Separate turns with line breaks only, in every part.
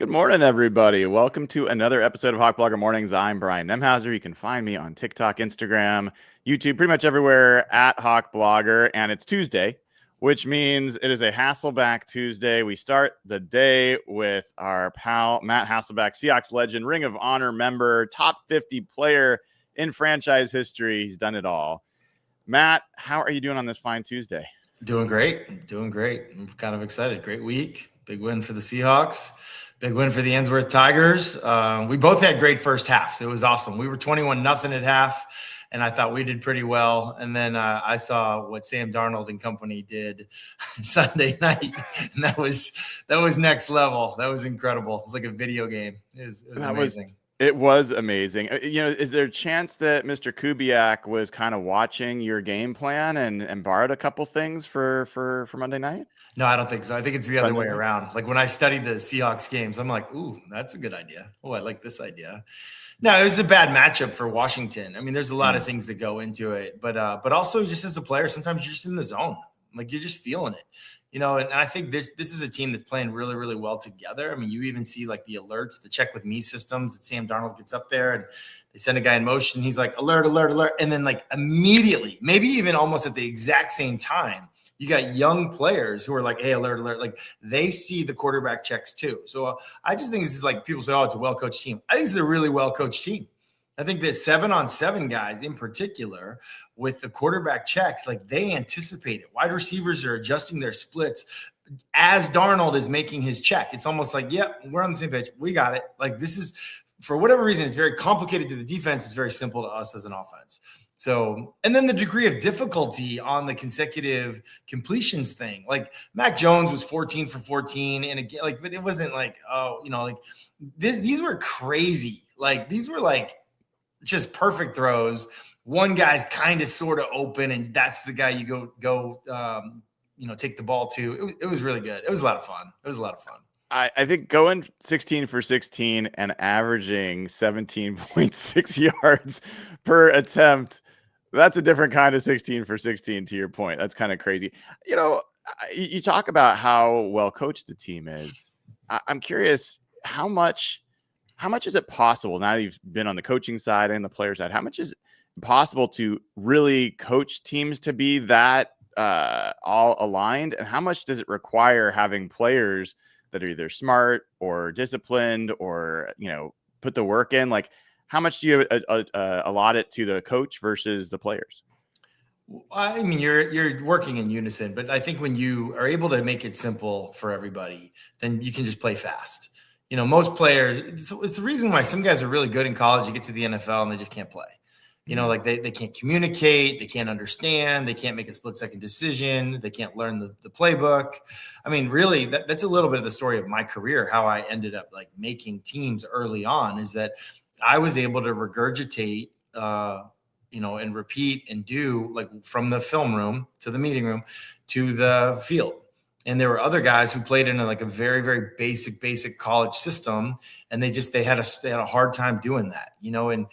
Good morning, everybody. Welcome to another episode of Hawk Blogger Mornings. I'm Brian Nemhauser. You can find me on TikTok, Instagram, YouTube, pretty much everywhere at Hawk Blogger. And it's Tuesday, which means it is a Hasselbeck Tuesday. We start the day with our pal Matt Hasselbeck, Seahawks Legend, Ring of Honor member, top 50 player in franchise history. He's done it all. Matt, how are you doing on this fine Tuesday?
Doing great. I'm kind of excited. Great week. Big win for the Seahawks. Big win for the Ensworth Tigers. We both had great first halves. It was awesome. We were 21-0 at half, and I thought we did pretty well. And then I saw what Sam Darnold and company did Sunday night, and that was next level. That was incredible. It was like a video game. It was amazing.
It was amazing. Is there a chance that Mr. Kubiak was kind of watching your game plan and borrowed a couple things for Monday night?
No, I don't think so. I think it's the other way around. Like when I studied the Seahawks games, I'm like, ooh, that's a good idea. Oh, I like this idea. No, it was a bad matchup for Washington. I mean, there's a lot of things that go into it, but also just as a player, sometimes you're just in the zone. Like you're just feeling it. And I think this is a team that's playing really, really well together. I mean, you even see like the alerts, the check with me systems that Sam Darnold gets up there and they send a guy in motion. He's like, alert, alert, alert. And then like immediately, maybe even almost at the exact same time, you got young players who are like, hey, alert, alert. Like they see the quarterback checks too. So I just think this is like people say, oh, it's a well-coached team. I think it's a really well-coached team. I think that 7-on-7 guys in particular with the quarterback checks, like they anticipate it. Wide receivers are adjusting their splits as Darnold is making his check. It's almost like, yep, we're on the same page. We got it. Like this is, for whatever reason, it's very complicated to the defense. It's very simple to us as an offense. So, and then the degree of difficulty on the consecutive completions thing, like Mac Jones was 14 for 14. And again, like, but it wasn't like, these were crazy. Like these were like, just perfect throws. One guy's kind of sort of open, and that's the guy you go take the ball to. It was really good. It was a lot of fun.
I think going 16 for 16 and averaging 17.6 yards per attempt, that's a different kind of 16 for 16 to your point. That's kind of crazy. You talk about how well coached the team is. I'm curious how much is it possible, now you've been on the coaching side and the player side, how much is it possible to really coach teams to be that all aligned? And how much does it require having players that are either smart or disciplined or, put the work in? Like, how much do you allot it to the coach versus the players?
I mean, you're working in unison, but I think when you are able to make it simple for everybody, then you can just play fast. Most players, it's the reason why some guys are really good in college. You get to the NFL and they just can't play. Like they can't communicate, they can't understand, they can't make a split-second decision, they can't learn the playbook. I mean, really, that's a little bit of the story of my career, how I ended up like making teams early on, is that I was able to regurgitate, and repeat and do like from the film room to the meeting room to the field. And there were other guys who played in a very, very basic college system, and they had a hard time doing that, and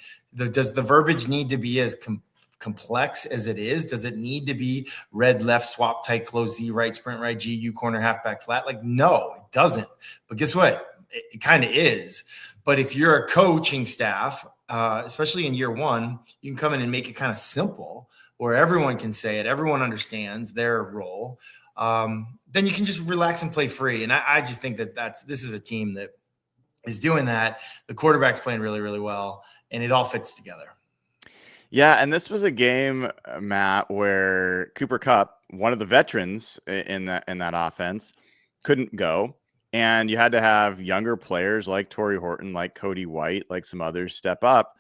does the verbiage need to be as complex as it is? Does it need to be red, left, swap, tight, close, Z, right, sprint, right, G, U, corner, halfback, flat? Like, no, it doesn't. But guess what? It kind of is. But if you're a coaching staff, especially in year one, you can come in and make it kind of simple where everyone can say it, everyone understands their role. Then you can just relax and play free. And I just think this is a team that is doing that. The quarterback's playing really, really well, and it all fits together.
Yeah, and this was a game, Matt, where Cooper Kupp, one of the veterans in that offense, couldn't go, and you had to have younger players like Torrey Horton, like Cody White, like some others step up.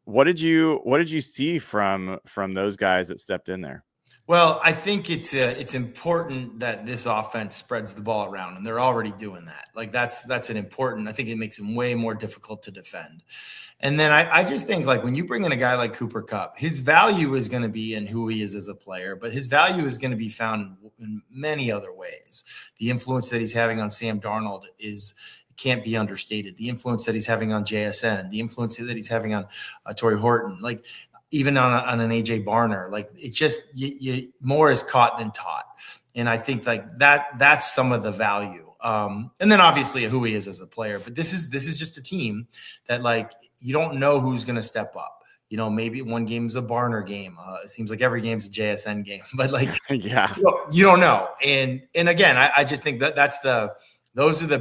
What did you see from those guys that stepped in there?
Well, I think it's important that this offense spreads the ball around, and they're already doing that. Like that's an important. I think it makes them way more difficult to defend. And then I just think like when you bring in a guy like Cooper Kupp, his value is going to be in who he is as a player, but his value is going to be found in many other ways. The influence that he's having on Sam Darnold can't be understated. The influence that he's having on JSN, the influence that he's having on Torrey Horton, like even on an AJ Barner, like it's just more is caught than taught. And I think like that's some of the value And then obviously who he is as a player. But this is just a team that, like, you don't know who's going to step up. You know, maybe one game is a Barner game. It seems like every game's a JSN game, but like,
yeah,
you don't know. And again, I just think that those are the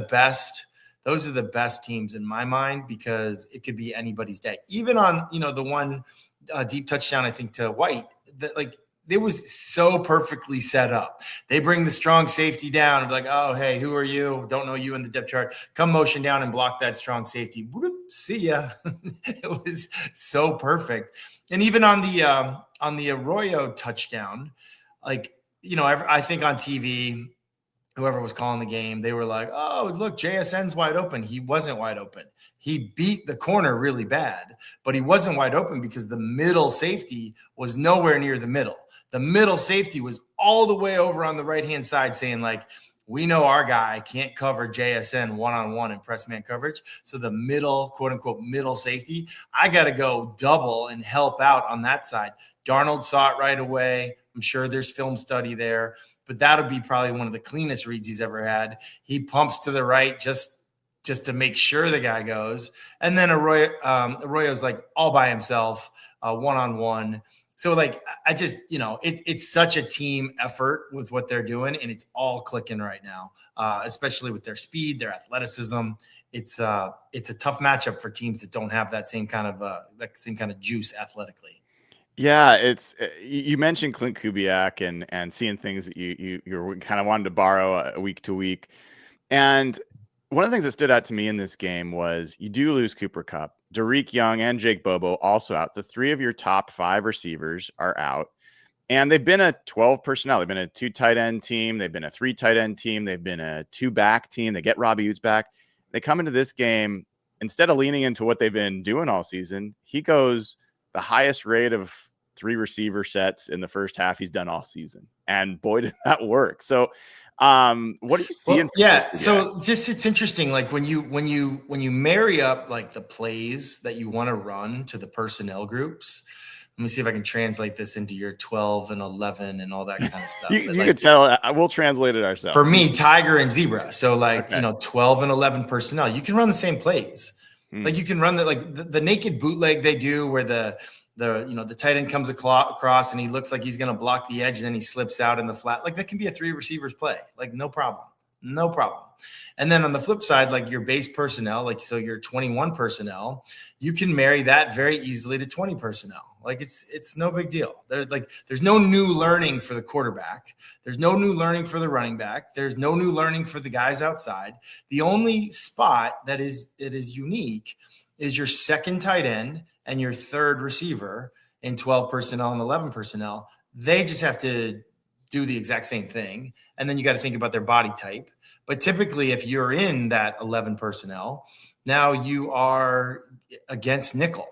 best teams in my mind, because it could be anybody's day. Even on, you know, the one deep touchdown, I think, to White, that, like, it was so perfectly set up. They bring the strong safety down and be like, oh, hey, who are you? Don't know you in the depth chart. Come motion down and block that strong safety. Whoop, see ya. It was so perfect. And even on the Arroyo touchdown, like, you know, I think on TV, whoever was calling the game, they were like, oh, look, JSN's wide open. He wasn't wide open. He beat the corner really bad, but he wasn't wide open because the middle safety was nowhere near the middle. The middle safety was all the way over on the right-hand side saying, like, we know our guy can't cover JSN one-on-one in press man coverage. So the middle, quote-unquote, middle safety, I got to go double and help out on that side. Darnold saw it right away. I'm sure there's film study there, but that'll be probably one of the cleanest reads he's ever had. He pumps to the right just to make sure the guy goes. And then Arroyo's like all by himself, one-on-one. So, like, I just, you know, it's such a team effort with what they're doing, and it's all clicking right now, especially with their speed, their athleticism. It's a tough matchup for teams that don't have that same kind of juice athletically.
Yeah, it's you mentioned Klint Kubiak and seeing things that you're kind of wanted to borrow week to week. And one of the things that stood out to me in this game was you do lose Cooper Kupp. Derek Young and Jake Bobo also out. The three of your top 5 receivers are out. And they've been a 12 personnel. They've been a 2 tight end team. They've been a 3 tight end team. They've been a 2 back team. They get Robbie Utes back. They come into this game, instead of leaning into what they've been doing all season, he goes the highest rate of 3 receiver sets in the first half he's done all season. And boy, did that work. So what do you see?
So just, it's interesting. Like when you marry up like the plays that you want to run to the personnel groups. Let me see if I can translate this into your 12 and 11 and all that kind of stuff.
you could tell. We'll translate it ourselves.
For me, tiger and zebra. So like, okay, 12 and 11 personnel, you can run the same plays. Like you can run the naked bootleg they do where the tight end comes across and he looks like he's going to block the edge and then he slips out in the flat. Like that can be a 3 receivers play. Like no problem. And then on the flip side, like your base personnel, like, so your 21 personnel, you can marry that very easily to 20 personnel. Like it's no big deal. There's no new learning for the quarterback. There's no new learning for the running back. There's no new learning for the guys outside. The only spot that is unique is your second tight end and your third receiver in 12 personnel and 11 personnel. They just have to do the exact same thing. And then you got to think about their body type. But typically, if you're in that 11 personnel, now you are against nickel.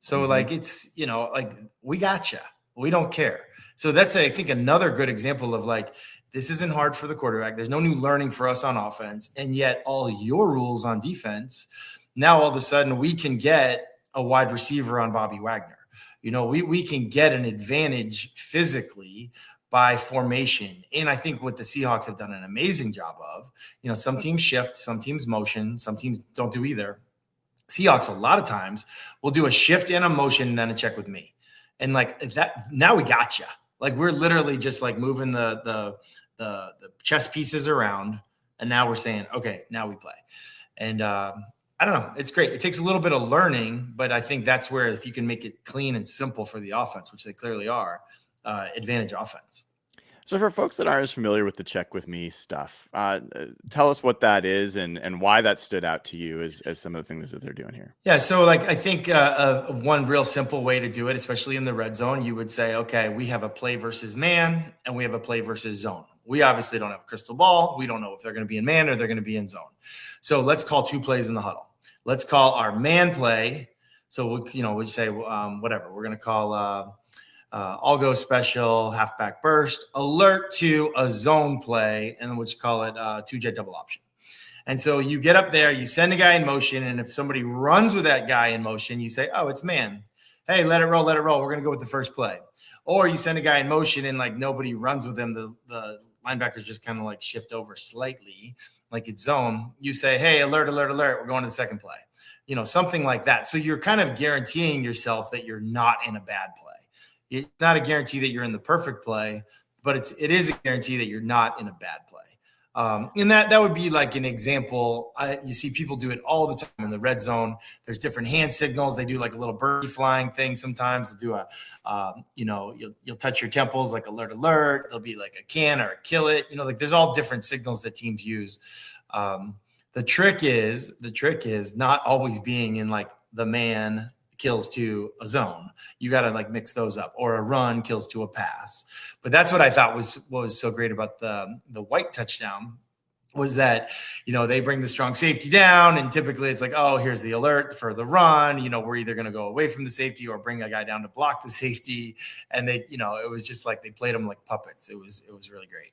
So like, it's, like we got you. We don't care. So that's, I think, another good example of like, this isn't hard for the quarterback. There's no new learning for us on offense. And yet all your rules on defense, now all of a sudden we can get a wide receiver on Bobby Wagner. We can get an advantage physically by formation. And I think what the Seahawks have done an amazing job of, some teams shift, some teams motion, some teams don't do either. Seahawks, a lot of times, will do a shift and a motion and then a check with me. And like that, now we got you. Like we're literally just like moving the chess pieces around. And now we're saying, okay, now we play. And I don't know. It's great. It takes a little bit of learning, but I think that's where if you can make it clean and simple for the offense, which they clearly are, advantage offense.
So for folks that aren't as familiar with the check with me stuff, tell us what that is and why that stood out to you as some of the things that they're doing here.
Yeah. So like, I think one real simple way to do it, especially in the red zone, you would say, okay, we have a play versus man and we have a play versus zone. We obviously don't have a crystal ball. We don't know if they're going to be in man or they're going to be in zone. So let's call 2 plays in the huddle. Let's call our man play. So we say whatever. We're going to call all go special, halfback burst, alert to a zone play, and then we'll just call it 2-jet double option. And so you get up there, you send a guy in motion, and if somebody runs with that guy in motion, you say, oh, it's man. Hey, let it roll. We're going to go with the first play. Or you send a guy in motion and like nobody runs with him. The linebackers just kind of like shift over slightly. like it's zone, you say, hey, alert, alert, alert, we're going to the second play. You know, something like that. So you're kind of guaranteeing yourself that you're not in a bad play. It's not a guarantee that you're in the perfect play, but it is a guarantee that you're not in a bad play. And that would be like an example. You see people do it all the time in the red zone. There's different hand signals. They do like a little birdie flying thing sometimes. They do you'll touch your temples, like alert, alert. There'll be like a can or a kill it. You know, like there's all different signals that teams use. The trick is not always being in like the man kills to a zone. You got to like mix those up, or a run kills to a pass. But that's what I thought was so great about the White touchdown, was that, you know, they bring the strong safety down, and typically it's like, oh, here's the alert for the run. You know, we're either going to go away from the safety or bring a guy down to block the safety. And they, you know, it was just like they played them like puppets. It was really great.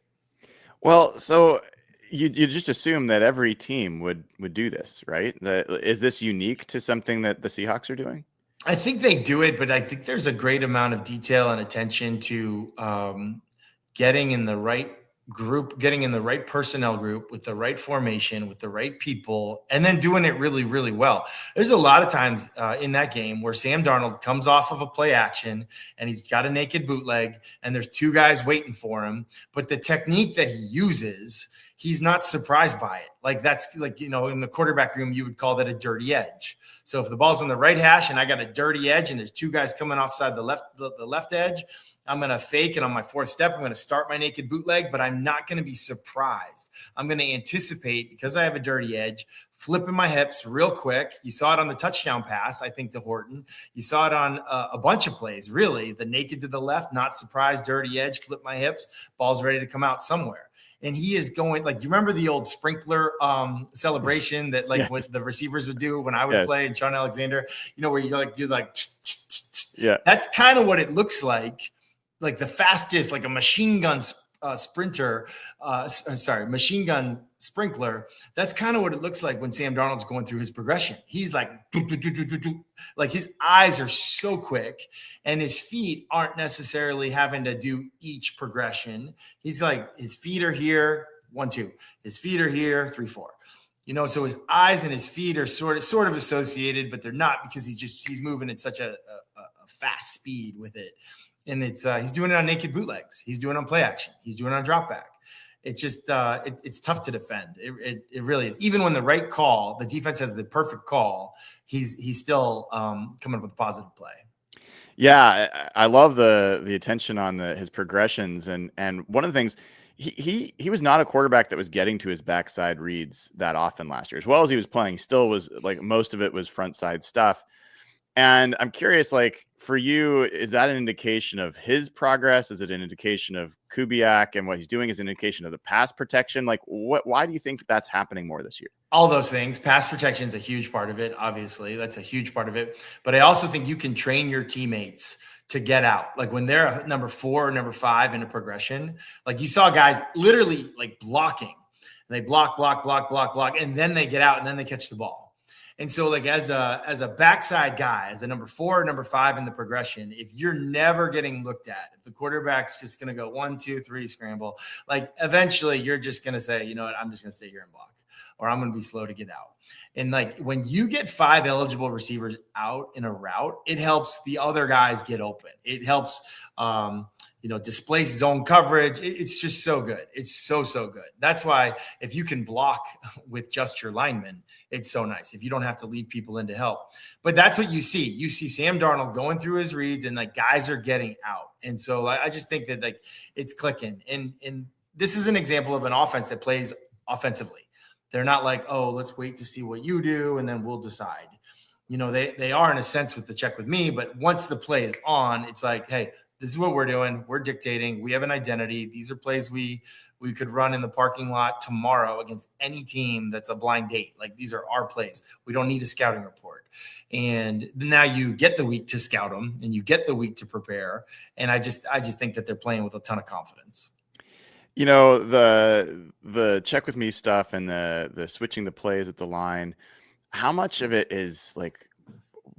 Well, so you just assume that every team would do this, right? Is this unique to something that the Seahawks are doing?
I think they do it, but I think there's a great amount of detail and attention to getting in the right group, getting in the right personnel group with the right formation, with the right people, and then doing it really, really well. There's a lot of times in that game where Sam Darnold comes off of a play action and he's got a naked bootleg and there's two guys waiting for him, but the technique that he uses, he's not surprised by it. Like that's like, you know, in the quarterback room, you would call that a dirty edge. So if the ball's on the right hash and I got a dirty edge and there's two guys coming offside the left edge, I'm going to fake it on my fourth step. I'm going to start my naked bootleg, but I'm not going to be surprised. I'm going to anticipate, because I have a dirty edge, flipping my hips real quick. You saw it on the touchdown pass, I think, to Horton. You saw it on a bunch of plays, really. The naked to the left, not surprised, dirty edge, flip my hips, ball's ready to come out somewhere. And he is going, like, you remember the old sprinkler celebration that like what the receivers would do when I would play, and Sean Alexander, you know, where you like do like,
yeah,
that's kind of what it looks like the fastest, like a machine gun machine gun sprinkler. That's kind of what it looks like when Sam Darnold's going through his progression. He's like, like his eyes are so quick and his feet aren't necessarily having to do each progression. He's like, his feet are here, 1, 2, his feet are here, 3, 4. You know, so his eyes and his feet are sort of associated, but they're not, because he's moving at such a fast speed with it. And it's he's doing it on naked bootlegs. He's doing it on play action. He's doing it on drop back. It's just it's tough to defend. It really is. Even when the right call, the defense has the perfect call, he's still coming up with a positive play.
Yeah, I love the attention on his progressions, and one of the things, he was not a quarterback that was getting to his backside reads that often last year. As well as he was playing, still was like most of it was front side stuff. And I'm curious, like, for you, is that an indication of his progress? Is it an indication of Kubiak and what he's doing? Is an indication of the pass protection? Like, why do you think that's happening more this year?
All those things. Pass protection is a huge part of it. Obviously, that's a huge part of it. But I also think you can train your teammates to get out. Like when they're number 4 or number 5 in a progression, like you saw guys literally like blocking, and they block, and then they get out and then they catch the ball. And so, like, as a backside guy, as a number 4 or number 5 in the progression, if you're never getting looked at, if the quarterback's just going to go 1, 2, 3, scramble, like eventually you're just going to say, you know what, I'm just going to stay here and block, or I'm going to be slow to get out. And like when you get 5 eligible receivers out in a route, it helps the other guys get open. It helps, displace zone coverage. It's just so good. It's so good. That's why if you can block with just your linemen, it's so nice. If you don't have to lead people in to help. But that's what you see. You see Sam Darnold going through his reads, and like guys are getting out. And so I just think that like it's clicking. And this is an example of an offense that plays offensively. They're not like, oh, let's wait to see what you do and then we'll decide. You know, they are in a sense with the check with me, but once the play is on, it's like, hey, this is what we're doing. We're dictating. We have an identity. These are plays we could run in the parking lot tomorrow against any team that's a blind date. Like, these are our plays. We don't need a scouting report. And now you get the week to scout them and you get the week to prepare. And I just think that they're playing with a ton of confidence.
You know, the check with me stuff and the switching the plays at the line, how much of it is like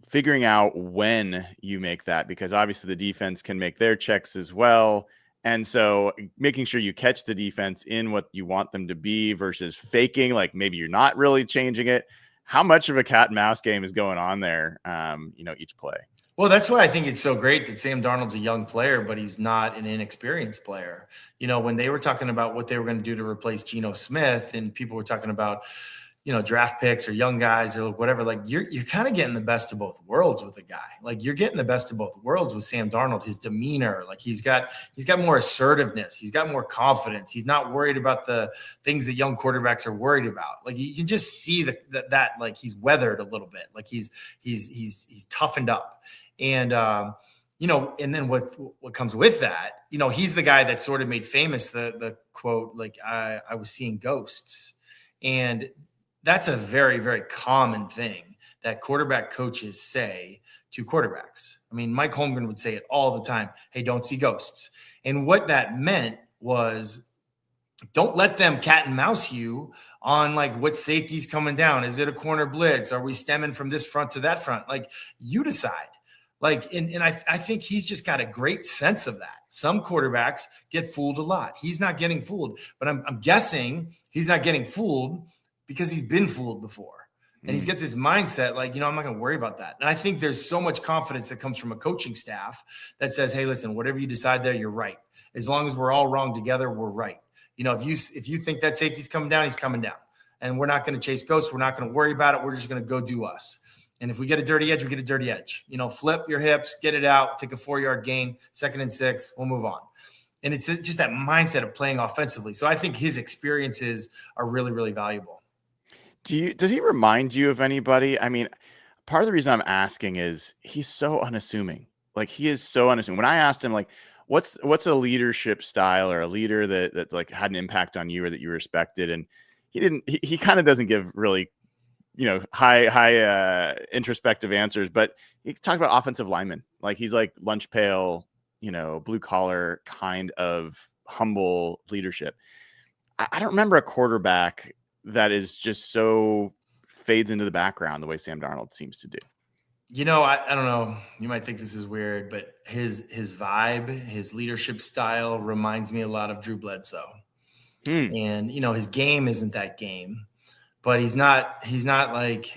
figuring out when you make that? Because obviously the defense can make their checks as well. And so making sure you catch the defense in what you want them to be versus faking, like maybe you're not really changing it. How much of a cat and mouse game is going on there, each play?
Well, that's why I think it's so great that Sam Darnold's a young player, but he's not an inexperienced player. When they were talking about what they were going to do to replace Geno Smith, and people were talking about, draft picks or young guys or whatever, like you're kind of getting the best of both worlds with a guy. Like you're getting the best of both worlds with Sam Darnold. His demeanor, like he's got more assertiveness. He's got more confidence. He's not worried about the things that young quarterbacks are worried about. Like you can just see that like he's weathered a little bit. Like he's toughened up. And, and then what comes with that, he's the guy that sort of made famous the quote, like I was seeing ghosts. And that's a very, very common thing that quarterback coaches say to quarterbacks. I mean, Mike Holmgren would say it all the time. Hey, don't see ghosts. And what that meant was don't let them cat and mouse you on like what safety's coming down. Is it a corner blitz? Are we stemming from this front to that front? Like you decide. Like, and I think he's just got a great sense of that. Some quarterbacks get fooled a lot. He's not getting fooled, but I'm guessing he's not getting fooled because he's been fooled before. And he's got this mindset like, I'm not going to worry about that. And I think there's so much confidence that comes from a coaching staff that says, hey, listen, whatever you decide there, you're right. As long as we're all wrong together, we're right. If you think that safety's coming down, he's coming down. And we're not going to chase ghosts. We're not going to worry about it. We're just going to go do us. And if we get a dirty edge, we get a dirty edge. Flip your hips, get it out, take a 4-yard gain, 2nd and 6, we'll move on. And it's just that mindset of playing offensively. So I think his experiences are really, really valuable.
Does he remind you of anybody? I mean, part of the reason I'm asking is he's so unassuming. Like he is so unassuming. When I asked him, like, what's a leadership style or a leader that like had an impact on you or that you respected, and he kind of doesn't give really high introspective answers, but he talked about offensive linemen. Like he's like lunch pail, blue collar kind of humble leadership. I don't remember a quarterback that is just so fades into the background the way Sam Darnold seems to do.
I don't know. You might think this is weird, but his vibe, his leadership style reminds me a lot of Drew Bledsoe. And, his game isn't that game. But he's not efforting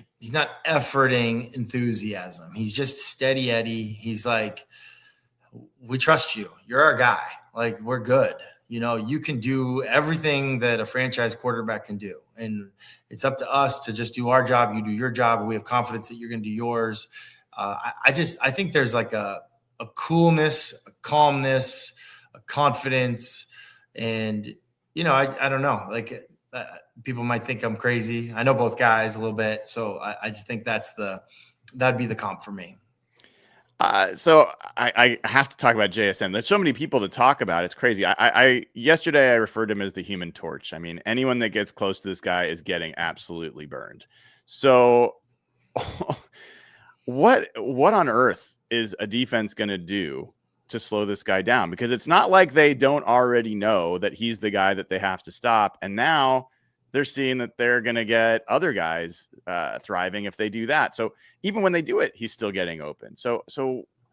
enthusiasm. He's just steady Eddie. He's like, we trust you. You're our guy. Like, we're good. You can do everything that a franchise quarterback can do. And it's up to us to just do our job. You do your job. We have confidence that you're going to do yours. I think there's like a coolness, a calmness, a confidence. And, I don't know. Like, people might think I'm crazy. I know both guys a little bit. So I just think that'd be the comp for me.
So I have to talk about JSN. There's so many people to talk about. It's crazy. Yesterday I referred to him as the Human Torch. I mean, anyone that gets close to this guy is getting absolutely burned. So what on earth is a defense going to do to slow this guy down? Because it's not like they don't already know that he's the guy that they have to stop. And now they're seeing that they're going to get other guys thriving if they do that. So even when they do it, he's still getting open. So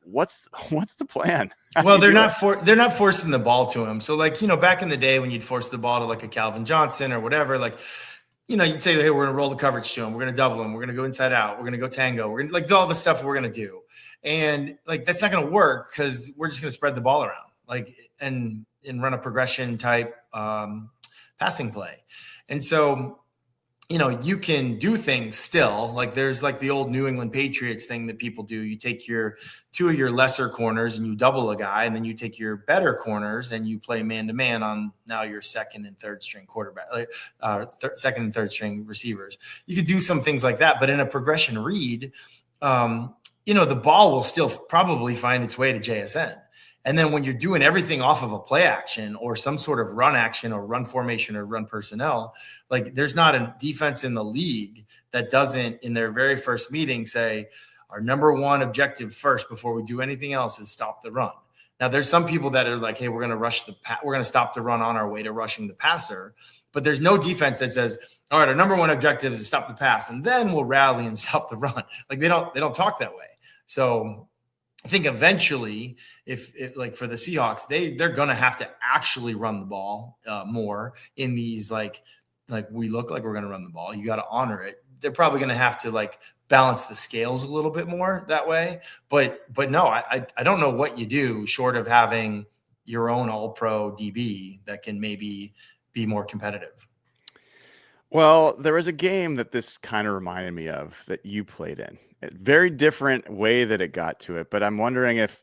what's the plan?
Well, they're not forcing the ball to him. So like, back in the day when you'd force the ball to like a Calvin Johnson or whatever, like, you'd say, hey, we're going to roll the coverage to him. We're going to double him. We're going to go inside out. We're going to go tango. We're going to like all the stuff we're going to do. And like, that's not going to work because we're just going to spread the ball around like, and run a progression type passing play. And so, you can do things still. Like there's like the old New England Patriots thing that people do. You take two of your lesser corners and you double a guy, and then you take your better corners and you play man-to-man on now your second and third string quarterback, second and third string receivers. You could do some things like that, but in a progression read, the ball will still probably find its way to JSN. And then when you're doing everything off of a play action or some sort of run action or run formation or run personnel, like there's not a defense in the league that doesn't in their very first meeting say our number one objective first before we do anything else is stop the run. Now there's some people that are like, hey, we're going to stop the run on our way to rushing the passer. But there's no defense that says, all right, our number one objective is to stop the pass and then we'll rally and stop the run. Like they don't talk that way. So I think eventually, if like for the Seahawks, they're going to have to actually run the ball more in these like we look like we're going to run the ball. You got to honor it. They're probably going to have to like balance the scales a little bit more that way. But no, I don't know what you do short of having your own all-pro DB that can maybe be more competitive.
Well, there was a game that this kind of reminded me of that you played in. A very different way that it got to it, but I'm wondering if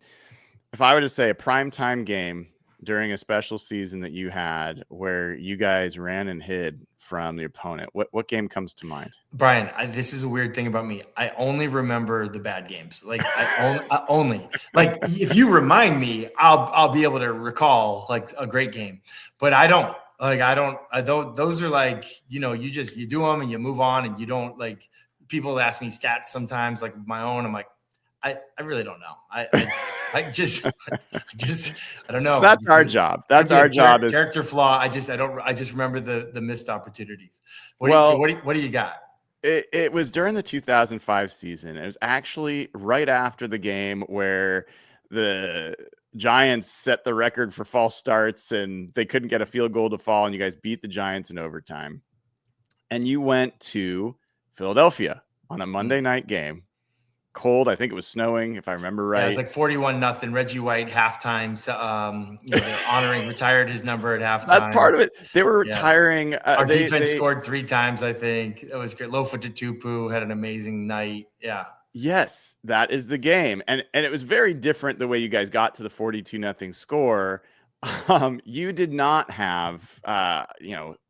I were to say a primetime game during a special season that you had where you guys ran and hid from the opponent, what game comes to mind?
Brian, this is a weird thing about me. I only remember the bad games. Like I only like if you remind me, I'll be able to recall like a great game, but I don't. Like those are like, you do them and you move on, and you don't like. People ask me stats sometimes, like my own. I'm like, I really don't know. I just I don't know.
That's our job. That's our job. Is
character flaw. I just remember the missed opportunities. What do you got?
It was during the 2005 season. It was actually right after the game where the Giants set the record for false starts and they couldn't get a field goal to fall, and you guys beat the Giants in overtime. And you went to Philadelphia on a Monday night game. Cold. I think it was snowing, if I remember right.
Yeah, it was like 41-0. Reggie White halftime. Honoring retired his number at halftime.
That's part of it. They were retiring.
Our defense scored 3 times. I think it was great. Lofa Tupu had an amazing night. Yeah.
Yes, that is the game. And it was very different the way you guys got to the 42-0 score. You did not have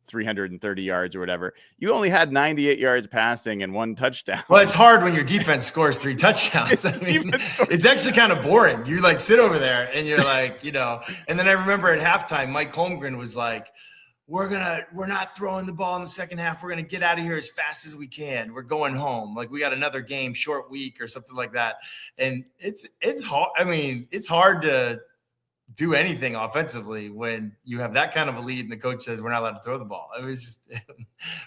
330 yards or whatever. You only had 98 yards passing and 1 touchdown.
Well, it's hard when your defense scores 3 touchdowns. I mean, it's actually kind of boring. You like sit over there and you're like, and then I remember at halftime, Mike Holmgren was like, we're not throwing the ball in the second half. We're going to get out of here as fast as we can. We're going home. Like we got another game, short week or something like that. And it's hard. I mean, it's hard to do anything offensively when you have that kind of a lead and the coach says we're not allowed to throw the ball. It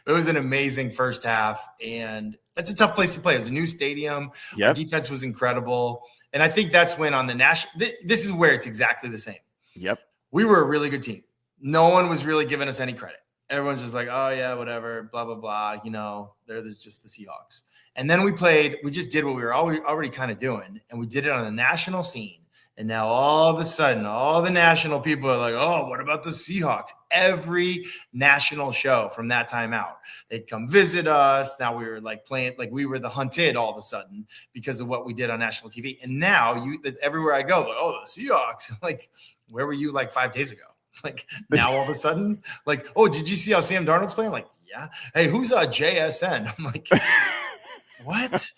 was an amazing first half, and that's a tough place to play. It was a new stadium. Yep. Our defense was incredible. And I think that's when on the national, this is where it's exactly the same. Yep. We were a really good team. No one was really giving us any credit. Everyone's just like, oh yeah, whatever, blah, blah, blah. They're just the Seahawks. And then we just did what we were already kind of doing. And we did it on the national scene. And now all of a sudden, all the national people are like, oh, what about the Seahawks? Every national show from that time out, they'd come visit us. Now we were like playing, like we were the hunted all of a sudden because of what we did on national TV. And now everywhere I go, like, oh, the Seahawks. Like, where were you like 5 days ago? Like now all of a sudden, like, oh, did you see how Sam Darnold's playing? Like, yeah. Hey, who's JSN? I'm like, what?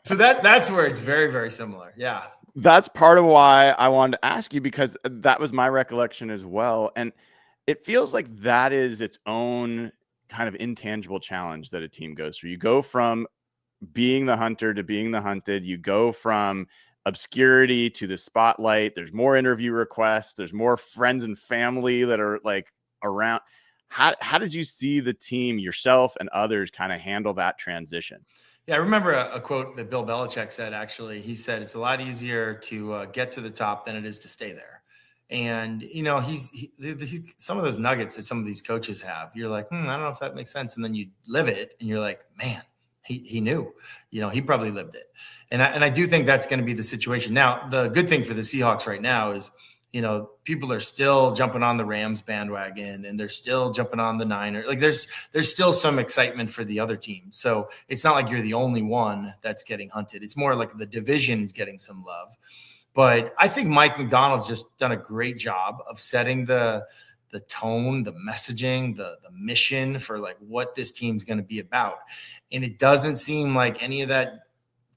So that's where it's very, very similar. Yeah.
That's part of why I wanted to ask you, because that was my recollection as well. And it feels like that is its own kind of intangible challenge that a team goes through. You go from being the hunter to being the hunted. You go from obscurity to the spotlight. There's more interview requests. There's more friends and family that are like around. How did you see the team, yourself and others, kind of handle that transition?
Yeah, I remember a quote that Bill Belichick said, actually. He said, it's a lot easier to get to the top than it is to stay there. And, he's some of those nuggets that some of these coaches have, you're like, I don't know if that makes sense. And then you live it and you're like, man, he knew, he probably lived it. And I do think that's going to be the situation. Now, the good thing for the Seahawks right now is, people are still jumping on the Rams bandwagon and they're still jumping on the Niners. Like there's still some excitement for the other teams. So it's not like you're the only one that's getting hunted. It's more like the division is getting some love. But I think Mike McDonald's just done a great job of setting the tone, the messaging, the mission for like what this team's going to be about. And it doesn't seem like any of that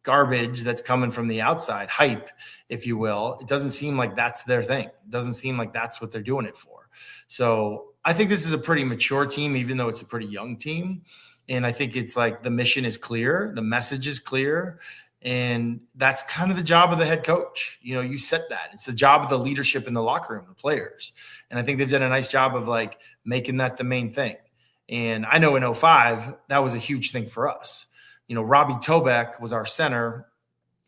garbage that's coming from the outside, hype, if you will. It doesn't seem like that's their thing. It doesn't seem like that's what they're doing it for. So I think this is a pretty mature team, even though it's a pretty young team. And I think it's like the mission is clear, the message is clear, and that's kind of the job of the head coach. You set that. It's the job of the leadership in the locker room, the players. And I think they've done a nice job of like making that the main thing. And I know in 2005, that was a huge thing for us. Robbie Tobeck was our center,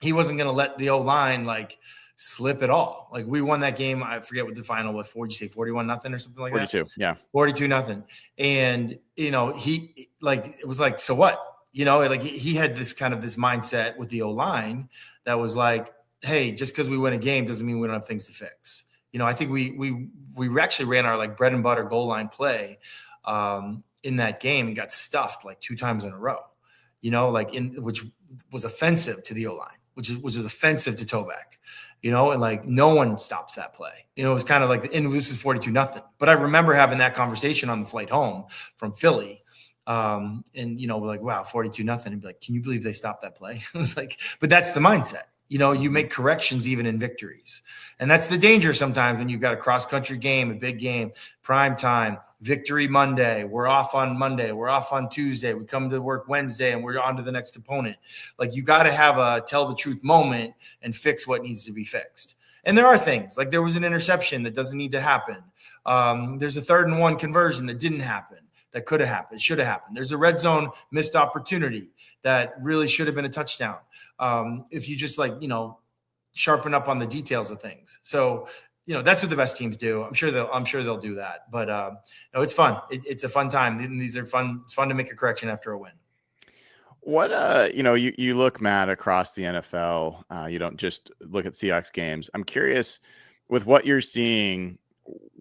he wasn't going to let the O-line like slip at all. Like we won that game. I forget what the final was. What'd you say? 41-0 or something like
42,
that?
42. Yeah.
42-0. And, he like, it was like, so what? Like he had this mindset with the O-line that was like, hey, just because we win a game doesn't mean we don't have things to fix. I think we actually ran our like bread and butter goal line play in that game and got stuffed like 2 times in a row, which was offensive to the O-line, which was offensive to Toback, and like no one stops that play. It was kind of like, and this is 42-0. But I remember having that conversation on the flight home from Philly. And we're like, wow, 42-0. And be like, can you believe they stopped that play? It was like, but that's the mindset. You make corrections even in victories. And that's the danger sometimes when you've got a cross-country game, a big game, prime time, victory Monday. We're off on Monday. We're off on Tuesday. We come to work Wednesday and we're on to the next opponent. Like you got to have a tell the truth moment and fix what needs to be fixed. And there are things like there was an interception that doesn't need to happen. There's a 3rd and 1 conversion that didn't happen. That could have happened. Should have happened. There's a red zone missed opportunity that really should have been a touchdown. If you just sharpen up on the details of things. So, that's what the best teams do. I'm sure they'll do that, but no, it's fun. It's a fun time. These are fun. It's fun to make a correction after a win.
What, you look, Matt, across the NFL, you don't just look at Seahawks games. I'm curious with what you're seeing,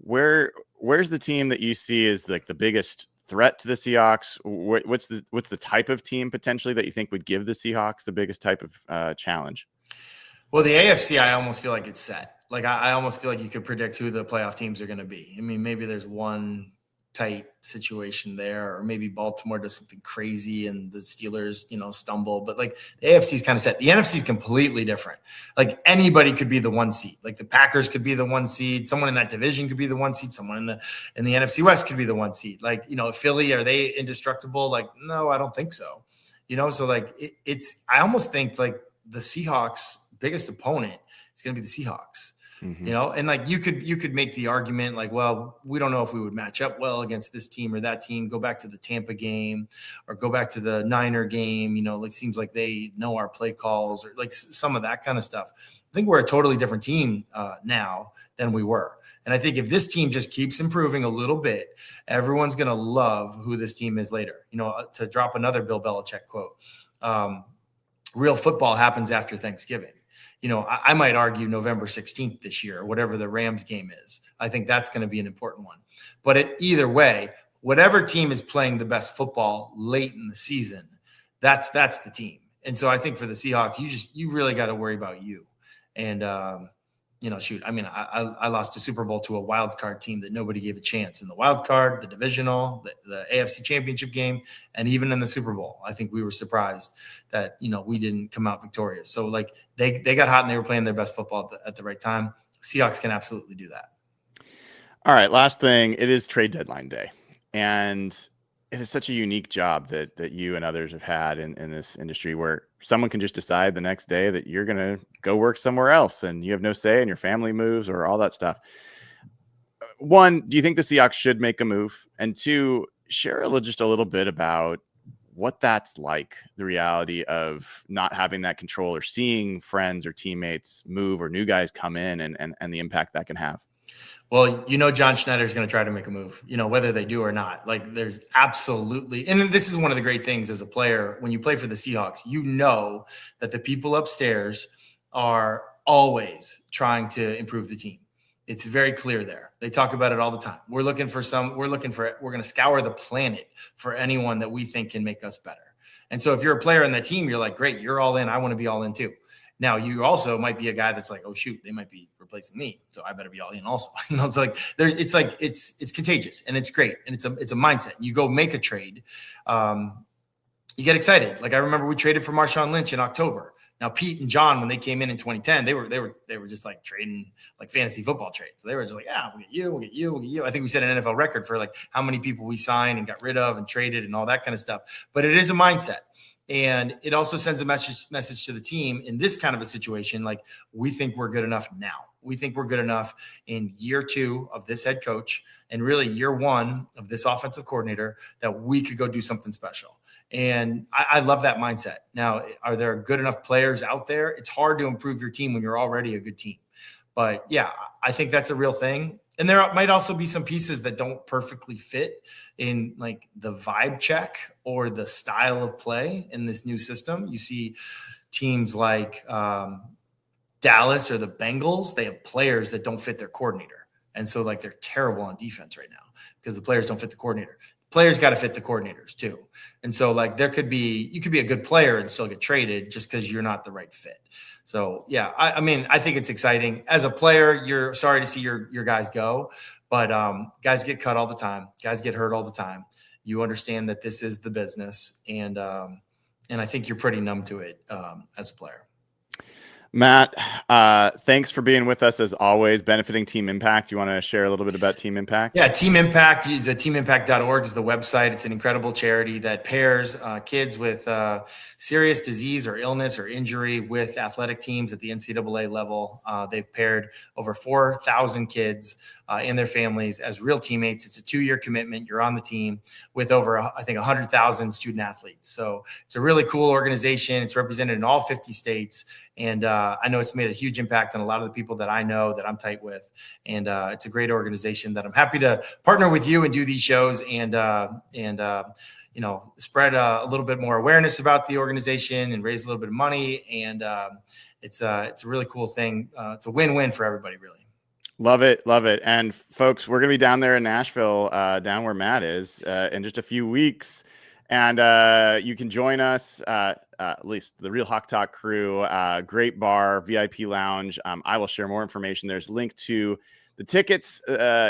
where's the team that you see is like the biggest threat to the Seahawks? What's the type of team potentially that you think would give the Seahawks the biggest type of challenge?
Well, the AFC, I almost feel like it's set. Like I almost feel like you could predict who the playoff teams are going to be. I mean, maybe there's one tight situation there, or maybe Baltimore does something crazy and the Steelers, stumble. But like the AFC is kind of set. The NFC is completely different. Like anybody could be the 1 seed. Like the Packers could be the 1 seed. Someone in that division could be the 1 seed. Someone in the NFC West could be the 1 seed. Like, Philly, are they indestructible? Like, no, I don't think so. So like I almost think like the Seahawks' biggest opponent is going to be the Seahawks.
Mm-hmm.
And like you could make the argument like, well, we don't know if we would match up well against this team or that team. Go back to the Tampa game or go back to the Niner game. Like seems like they know our play calls or like some of that kind of stuff. I think we're a totally different team now than we were. And I think if this team just keeps improving a little bit, everyone's going to love who this team is later. To drop another Bill Belichick quote, real football happens after Thanksgiving. I might argue November 16th this year, or whatever the Rams game is. I think that's going to be an important one. But either way, whatever team is playing the best football late in the season, that's the team. And so I think for the Seahawks, you really got to worry about you. And shoot, I mean, I lost a Super Bowl to a wild card team that nobody gave a chance in the wild card, the divisional, the AFC Championship game, and even in the Super Bowl. I think we were surprised that, we didn't come out victorious. So like they got hot and they were playing their best football at the right time. Seahawks can absolutely do that.
All right. Last thing, it is trade deadline day. And it is such a unique job that you and others have had in this industry where someone can just decide the next day that you're going to go work somewhere else and you have no say and your family moves or all that stuff. One, do you think the Seahawks should make a move? And two, share just a little bit about what that's like, the reality of not having that control or seeing friends or teammates move or new guys come in and the impact that can have.
Well, John Schneider is going to try to make a move, whether they do or not. Like there's absolutely, and this is one of the great things as a player, when you play for the Seahawks, that the people upstairs are always trying to improve the team. It's very clear there. They talk about it all the time. We're going to scour the planet for anyone that we think can make us better. And so if you're a player on that team, you're like, great, you're all in. I want to be all in too. Now you also might be a guy that's like, oh shoot, they might be replacing me, so I better be all in also. It's like it's contagious and it's great and it's a mindset. You go make a trade, you get excited. Like I remember we traded for Marshawn Lynch in October. Now Pete and John, when they came in 2010, they were just like trading like fantasy football trades. So they were just like, yeah, we'll get you. I think we set an NFL record for like how many people we signed and got rid of and traded and all that kind of stuff. But it is a mindset. And it also sends a message to the team in this kind of a situation. Like we think we're good enough now. We think we're good enough in year 2 of this head coach and really year 1 of this offensive coordinator that we could go do something special. And I love that mindset. Now, are there good enough players out there? It's hard to improve your team when you're already a good team. But yeah, I think that's a real thing. And there might also be some pieces that don't perfectly fit in like the vibe check or the style of play in this new system. You see teams like Dallas or the Bengals, they have players that don't fit their coordinator. And so like they're terrible on defense right now because the players don't fit the coordinator. Players got to fit the coordinators too. And so like you could be a good player and still get traded just because you're not the right fit. So yeah, I mean, I think it's exciting. As a player, you're sorry to see your guys go, but guys get cut all the time. Guys get hurt all the time. You understand that this is the business, and I think you're pretty numb to it as a player.
Matt, thanks for being with us as always, benefiting Team Impact. You want to share a little bit about Team Impact?
Yeah, Team Impact is teamimpact.org is the website. It's an incredible charity that pairs kids with serious disease or illness or injury with athletic teams at the NCAA level. They've paired over 4,000 kids and their families as real teammates. It's a 2-year commitment. You're on the team with over, I think, 100,000 student athletes. So it's a really cool organization. It's represented in all 50 states. And I know it's made a huge impact on a lot of the people that I know that I'm tight with. And it's a great organization that I'm happy to partner with you and do these shows and spread a little bit more awareness about the organization and raise a little bit of money. And it's a really cool thing. It's a win-win for everybody, really.
Love it. Love it. And folks, we're going to be down there in Nashville, down where Matt is, in just a few weeks. And you can join us, at least the Real Hawk Talk crew, great bar, VIP lounge. I will share more information. There's a link to the tickets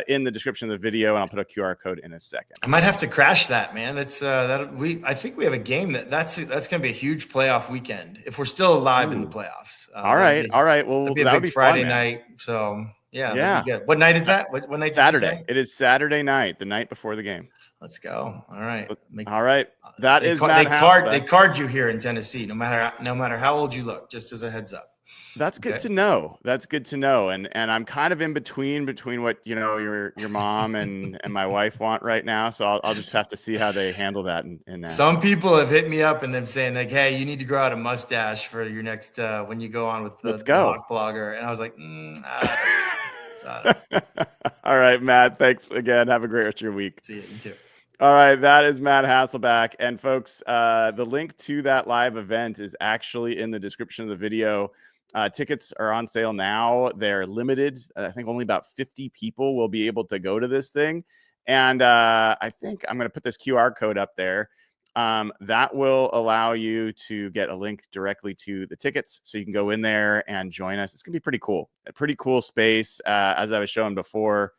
in the description of the video, and I'll put a QR code in a second.
I might have to crash that, man. It's I think we have a game that's going to be a huge playoff weekend if we're still alive in the playoffs.
All right. Well,
that'd be a big Friday night. So yeah. That'd be good. What night is that? What night?
Saturday. It is Saturday night, the night before the game.
Let's go. All right.
All right. That is Matt Hasselbeck.
They card you here in Tennessee, no matter how old you look, just as a heads up.
That's good to know. That's good to know. And I'm kind of in between what, your mom and my wife want right now. So I'll just have to see how they handle that in that.
Some people have hit me up and they're saying like, hey, you need to grow out a mustache for your next, when you go on with the Hawk blogger. And I was like,
All right, Matt, thanks again. Have a great rest of your week.
See you. You too.
All right, that is Matt Hasselbeck. And folks, the link to that live event is actually in the description of the video. Tickets are on sale now. They're limited. I think only about 50 people will be able to go to this thing. And I think I'm going to put this QR code up there. That will allow you to get a link directly to the tickets so you can go in there and join us. It's going to be pretty cool. A pretty cool space. As I was showing before,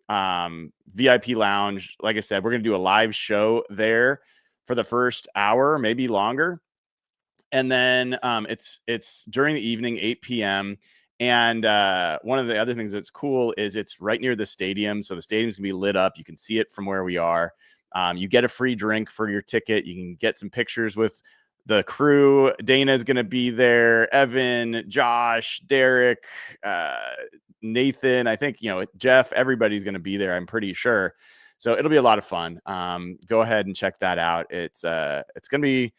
VIP lounge. Like I said, we're going to do a live show there for the first hour, maybe longer. And then it's during the evening, 8 p.m. And one of the other things that's cool is it's right near the stadium. So the stadium's going to be lit up. You can see it from where we are. You get a free drink for your ticket. You can get some pictures with the crew. Dana's going to be there. Evan, Josh, Derek, Nathan. I think, Jeff, everybody's going to be there, I'm pretty sure. So it'll be a lot of fun. Go ahead and check that out. It's going to be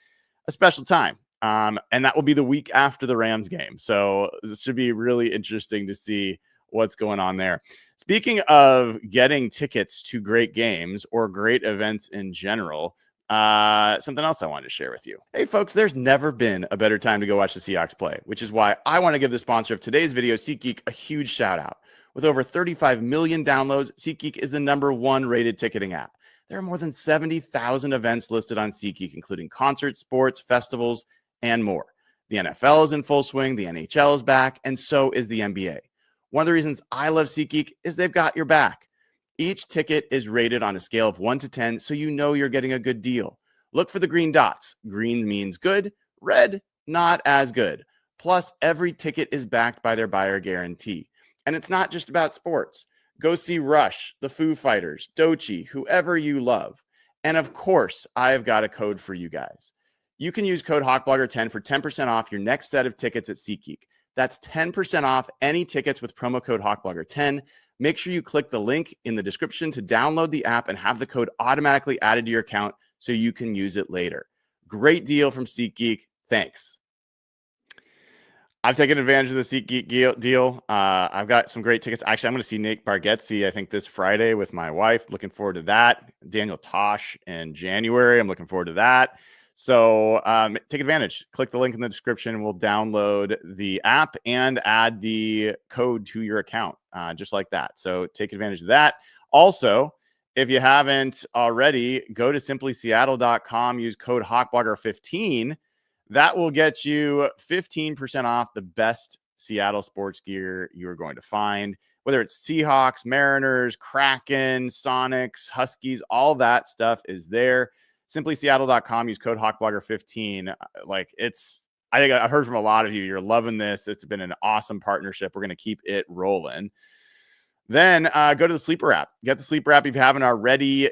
a special time. And that will be the week after the Rams game. So this should be really interesting to see what's going on there. Speaking of getting tickets to great games or great events in general, something else I wanted to share with you. Hey, folks, there's never been a better time to go watch the Seahawks play, which is why I want to give the sponsor of today's video, SeatGeek, a huge shout out. With over 35 million downloads, SeatGeek is the #1 rated ticketing app. There are more than 70,000 events listed on SeatGeek, including concerts, sports, festivals, and more. The NFL is in full swing, the NHL is back, and so is the NBA. One of the reasons I love SeatGeek is they've got your back. Each ticket is rated on a scale of 1 to 10, so you know you're getting a good deal. Look for the green dots. Green means good, red, not as good. Plus, every ticket is backed by their buyer guarantee. And it's not just about sports. Go see Rush, the Foo Fighters, Doechii, whoever you love. And of course, I've got a code for you guys. You can use code HawkBlogger10 for 10% off your next set of tickets at SeatGeek. That's 10% off any tickets with promo code HawkBlogger10. Make sure you click the link in the description to download the app and have the code automatically added to your account so you can use it later. Great deal from SeatGeek. Thanks. I've taken advantage of the SeatGeek deal. I've got some great tickets. Actually, I'm going to see Nate Bargatze, I think, this Friday with my wife. Looking forward to that. Daniel Tosh in January. I'm looking forward to that. So take advantage. Click the link in the description. We'll download the app and add the code to your account, just like that. So take advantage of that. Also, if you haven't already, go to SimplySeattle.com. Use code HawkBlogger15. That will get you 15% off the best Seattle sports gear you're going to find, whether it's Seahawks, Mariners, Kraken, Sonics, Huskies, all that stuff is there. SimplySeattle.com, use code HawkBlogger15. I think I've heard from a lot of you. You're loving this. It's been an awesome partnership. We're going to keep it rolling. Then go to the Sleeper app. Get the Sleeper app if you haven't already.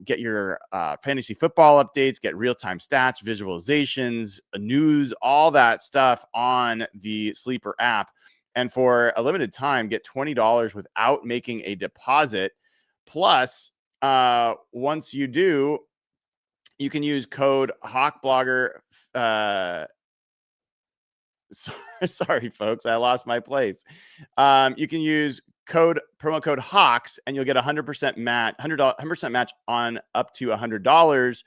Get your fantasy football updates, get real-time stats, visualizations, news, all that stuff on the Sleeper app. And for a limited time, get $20 without making a deposit. Plus, once you do, you can use code HawkBlogger. Sorry, folks, I lost my place. You can use promo code Hawks, and you'll get 100% match on up to $100.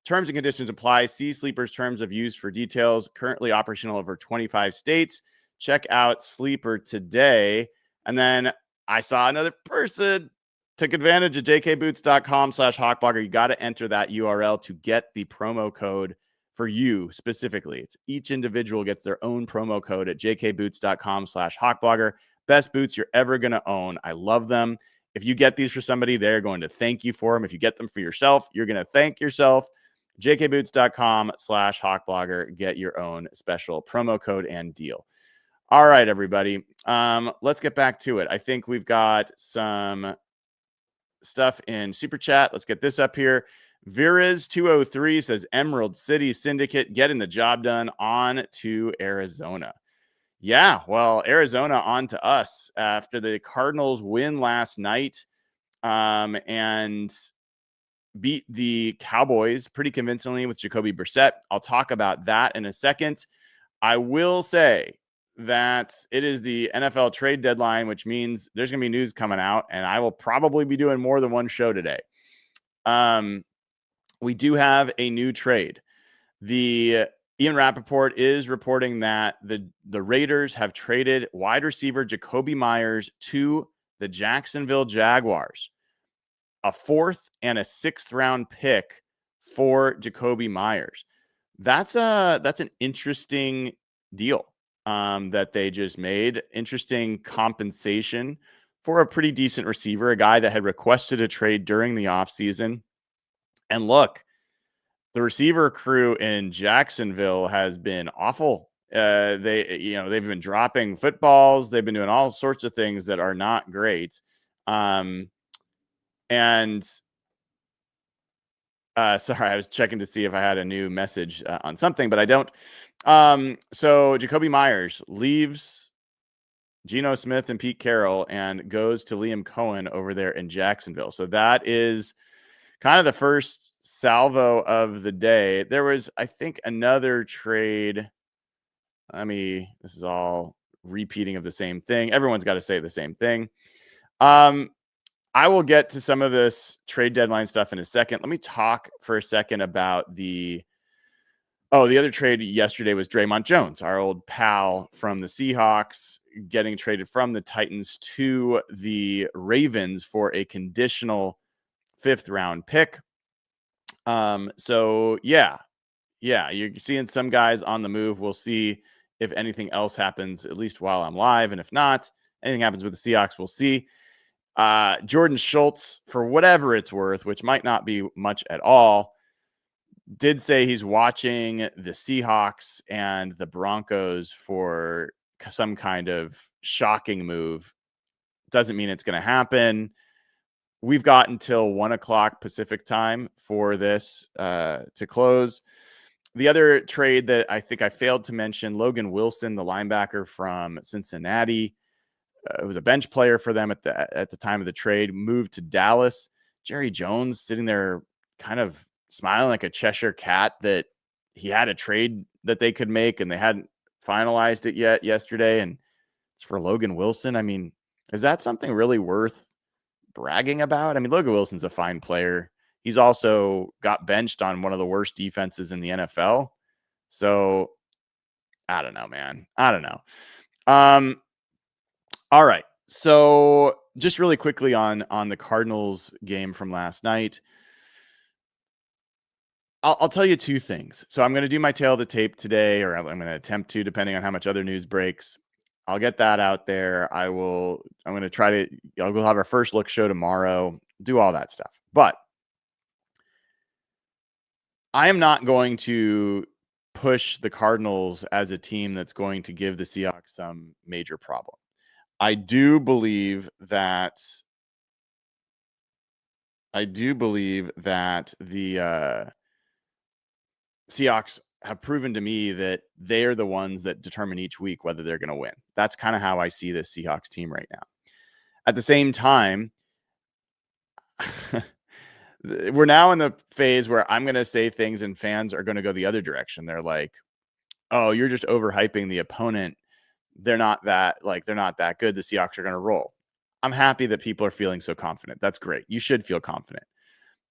Terms and conditions apply. See Sleeper's terms of use for details. Currently operational over 25 states. Check out Sleeper today. And then I saw another person took advantage of jkboots.com/hawkblogger. You got to enter that URL to get the promo code for you specifically. It's each individual gets their own promo code at jkboots.com/hawkblogger. Best boots you're ever going to own. I love them. If you get these for somebody, they're going to thank you for them. If you get them for yourself, you're going to thank yourself. jkboots.com/hawkblogger. Get your own special promo code and deal. All right, everybody. Let's get back to it. I think we've got some stuff in Super Chat. Let's get this up here. Viraz203 says, Emerald City Syndicate getting the job done on to Arizona. Yeah, well, Arizona on to us after the Cardinals win last night and beat the Cowboys pretty convincingly with Jakobi Brissett. I'll talk about that in a second. I will say that it is the NFL trade deadline, which means there's going to be news coming out, and I will probably be doing more than one show today. We do have a new trade. Ian Rappaport is reporting that the Raiders have traded wide receiver Jakobi Meyers to the Jacksonville Jaguars. A 4th and a 6th round pick for Jakobi Meyers. That's an interesting deal that they just made. Interesting compensation for a pretty decent receiver, a guy that had requested a trade during the offseason. And look, the receiver crew in Jacksonville has been awful. They've been dropping footballs. They've been doing all sorts of things that are not great. Sorry, I was checking to see if I had a new message on something, but I don't. So Jakobi Meyers leaves Geno Smith and Pete Carroll and goes to Liam Cohen over there in Jacksonville. So that is kind of the first salvo of the day. There was, I think, another trade. This is all repeating of the same thing. Everyone's got to say the same thing. I will get to some of this trade deadline stuff in a second. Let me talk for a second about the other trade yesterday was Draymond Jones, our old pal from the Seahawks, getting traded from the Titans to the Ravens for a conditional 5th round pick. So yeah, you're seeing some guys on the move. We'll see if anything else happens, at least while I'm live. And if not, anything happens with the Seahawks, we'll see. Jordan Schultz, for whatever it's worth, which might not be much at all, did say he's watching the Seahawks and the Broncos for some kind of shocking move. Doesn't mean it's going to happen. We've got until 1 o'clock Pacific time for this to close. The other trade that I think I failed to mention, Logan Wilson, the linebacker from Cincinnati, who was a bench player for them at the time of the trade, moved to Dallas. Jerry Jones sitting there kind of smiling like a Cheshire cat that he had a trade that they could make and they hadn't finalized it yet yesterday. And it's for Logan Wilson. I mean, is that something really worth bragging about? I mean, Logan Wilson's a fine player. He's also got benched on one of the worst defenses in the NFL. So I don't know, man. I don't know. All right. So just really quickly on the Cardinals game from last night. I'll tell you two things. So I'm going to do my tail of the tape today, or I'm going to attempt to, depending on how much other news breaks. I'll get that out there. I'm going to try to, we'll have our first look show tomorrow, do all that stuff. But I am not going to push the Cardinals as a team that's going to give the Seahawks some major problem. I do believe that the Seahawks have proven to me that they are the ones that determine each week whether they're going to win. That's kind of how I see this Seahawks team right now. At the same time, we're now in the phase where I'm going to say things and fans are going to go the other direction. They're like, oh, you're just overhyping the opponent. They're not that good. The Seahawks are going to roll. I'm happy that people are feeling so confident. That's great. You should feel confident.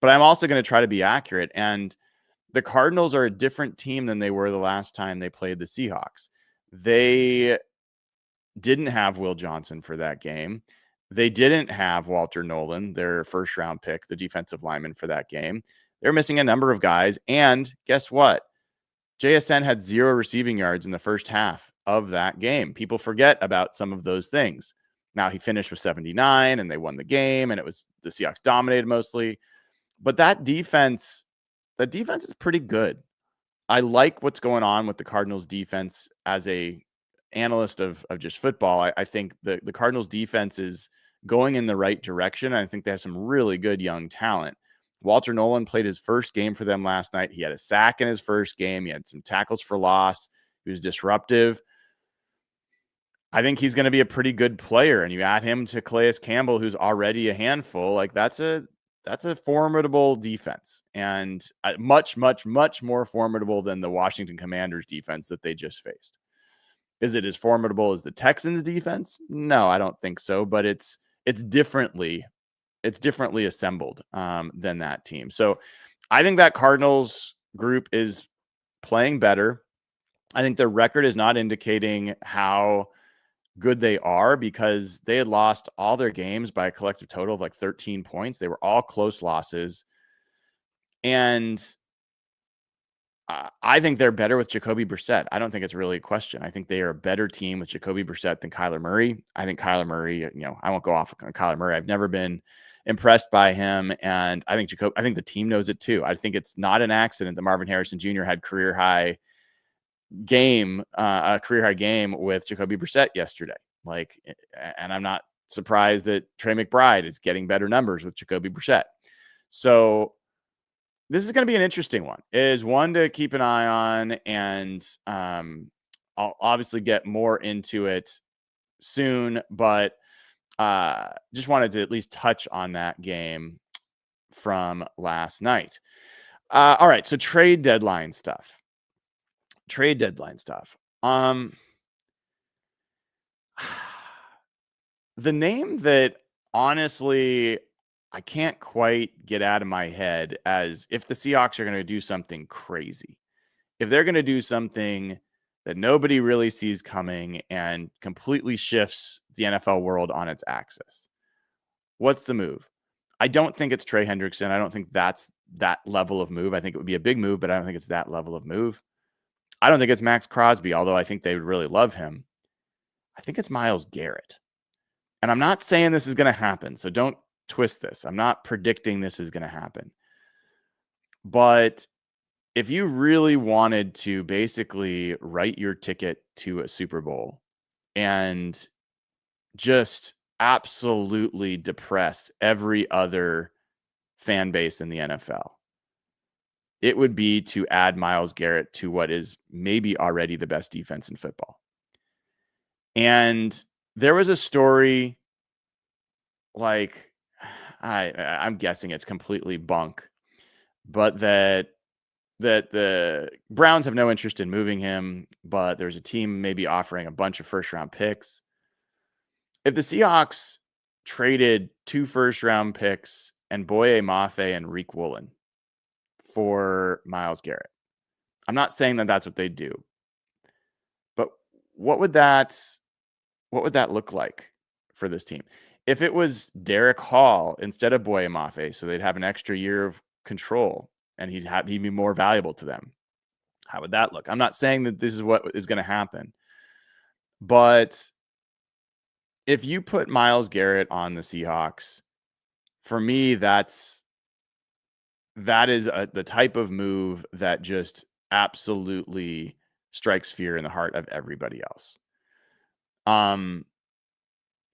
But I'm also going to try to be accurate. And the Cardinals are a different team than they were the last time they played the Seahawks. They didn't have Will Johnson for that game. They didn't have Walter Nolan, their first round pick, the defensive lineman for that game. They're missing a number of guys. And guess what? JSN had 0 receiving yards in the first half of that game. People forget about some of those things. Now he finished with 79 and they won the game and it was the Seahawks dominated mostly. But that defense is pretty good. I like what's going on with the Cardinals defense as a analyst of just football. I think the Cardinals defense is going in the right direction. I think they have some really good young talent. Walter Nolan played his first game for them last night. He had a sack in his first game. He had some tackles for loss. He was disruptive. I think he's going to be a pretty good player. And you add him to Calais Campbell, who's already a handful. Like that's a formidable defense, and much, much, much more formidable than the Washington Commanders defense that they just faced. Is it as formidable as the Texans defense? No, I don't think so, but it's differently assembled than that team. So I think that Cardinals group is playing better. I think their record is not indicating how good they are because they had lost all their games by a collective total of like 13 points. They were all close losses. And I think they're better with Jakobi Brissett. I don't think it's really a question. I think they are a better team with Jakobi Brissett than Kyler Murray. I think Kyler Murray, I won't go off on Kyler Murray. I've never been impressed by him. And I think the team knows it too. I think it's not an accident that Marvin Harrison Jr. had a career high game with Jakobi Brissett yesterday. And I'm not surprised that Trey McBride is getting better numbers with Jakobi Brissett. So this is going to be an interesting one. It is one to keep an eye on, and I'll obviously get more into it soon, but just wanted to at least touch on that game from last night. All right, so trade deadline stuff. The name that honestly I can't quite get out of my head as if the Seahawks are going to do something crazy, if they're going to do something that nobody really sees coming and completely shifts the NFL world on its axis. What's the move? I don't think it's Trey Hendrickson. I don't think that's that level of move. I think it would be a big move, but I don't think it's that level of move. I don't think it's Max Crosby, although I think they would really love him. I think it's Myles Garrett. And I'm not saying this is going to happen, so don't twist this. I'm not predicting this is going to happen. But if you really wanted to basically write your ticket to a Super Bowl and just absolutely depress every other fan base in the NFL, it would be to add Myles Garrett to what is maybe already the best defense in football. And there was a story, I'm guessing it's completely bunk, but that that the Browns have no interest in moving him, but there's a team maybe offering a bunch of first-round picks. If the Seahawks traded 2 first-round picks and Boye Mafe and Reek Woolen for Myles Garrett, I'm not saying that that's what they do, but what would that look like for this team? If it was Derek Hall instead of Boye Mafe, so they'd have an extra year of control and he'd be more valuable to them, how would that look? I'm not saying that this is what is going to happen, but if you put Myles Garrett on the Seahawks, for me, that is the type of move that just absolutely strikes fear in the heart of everybody else.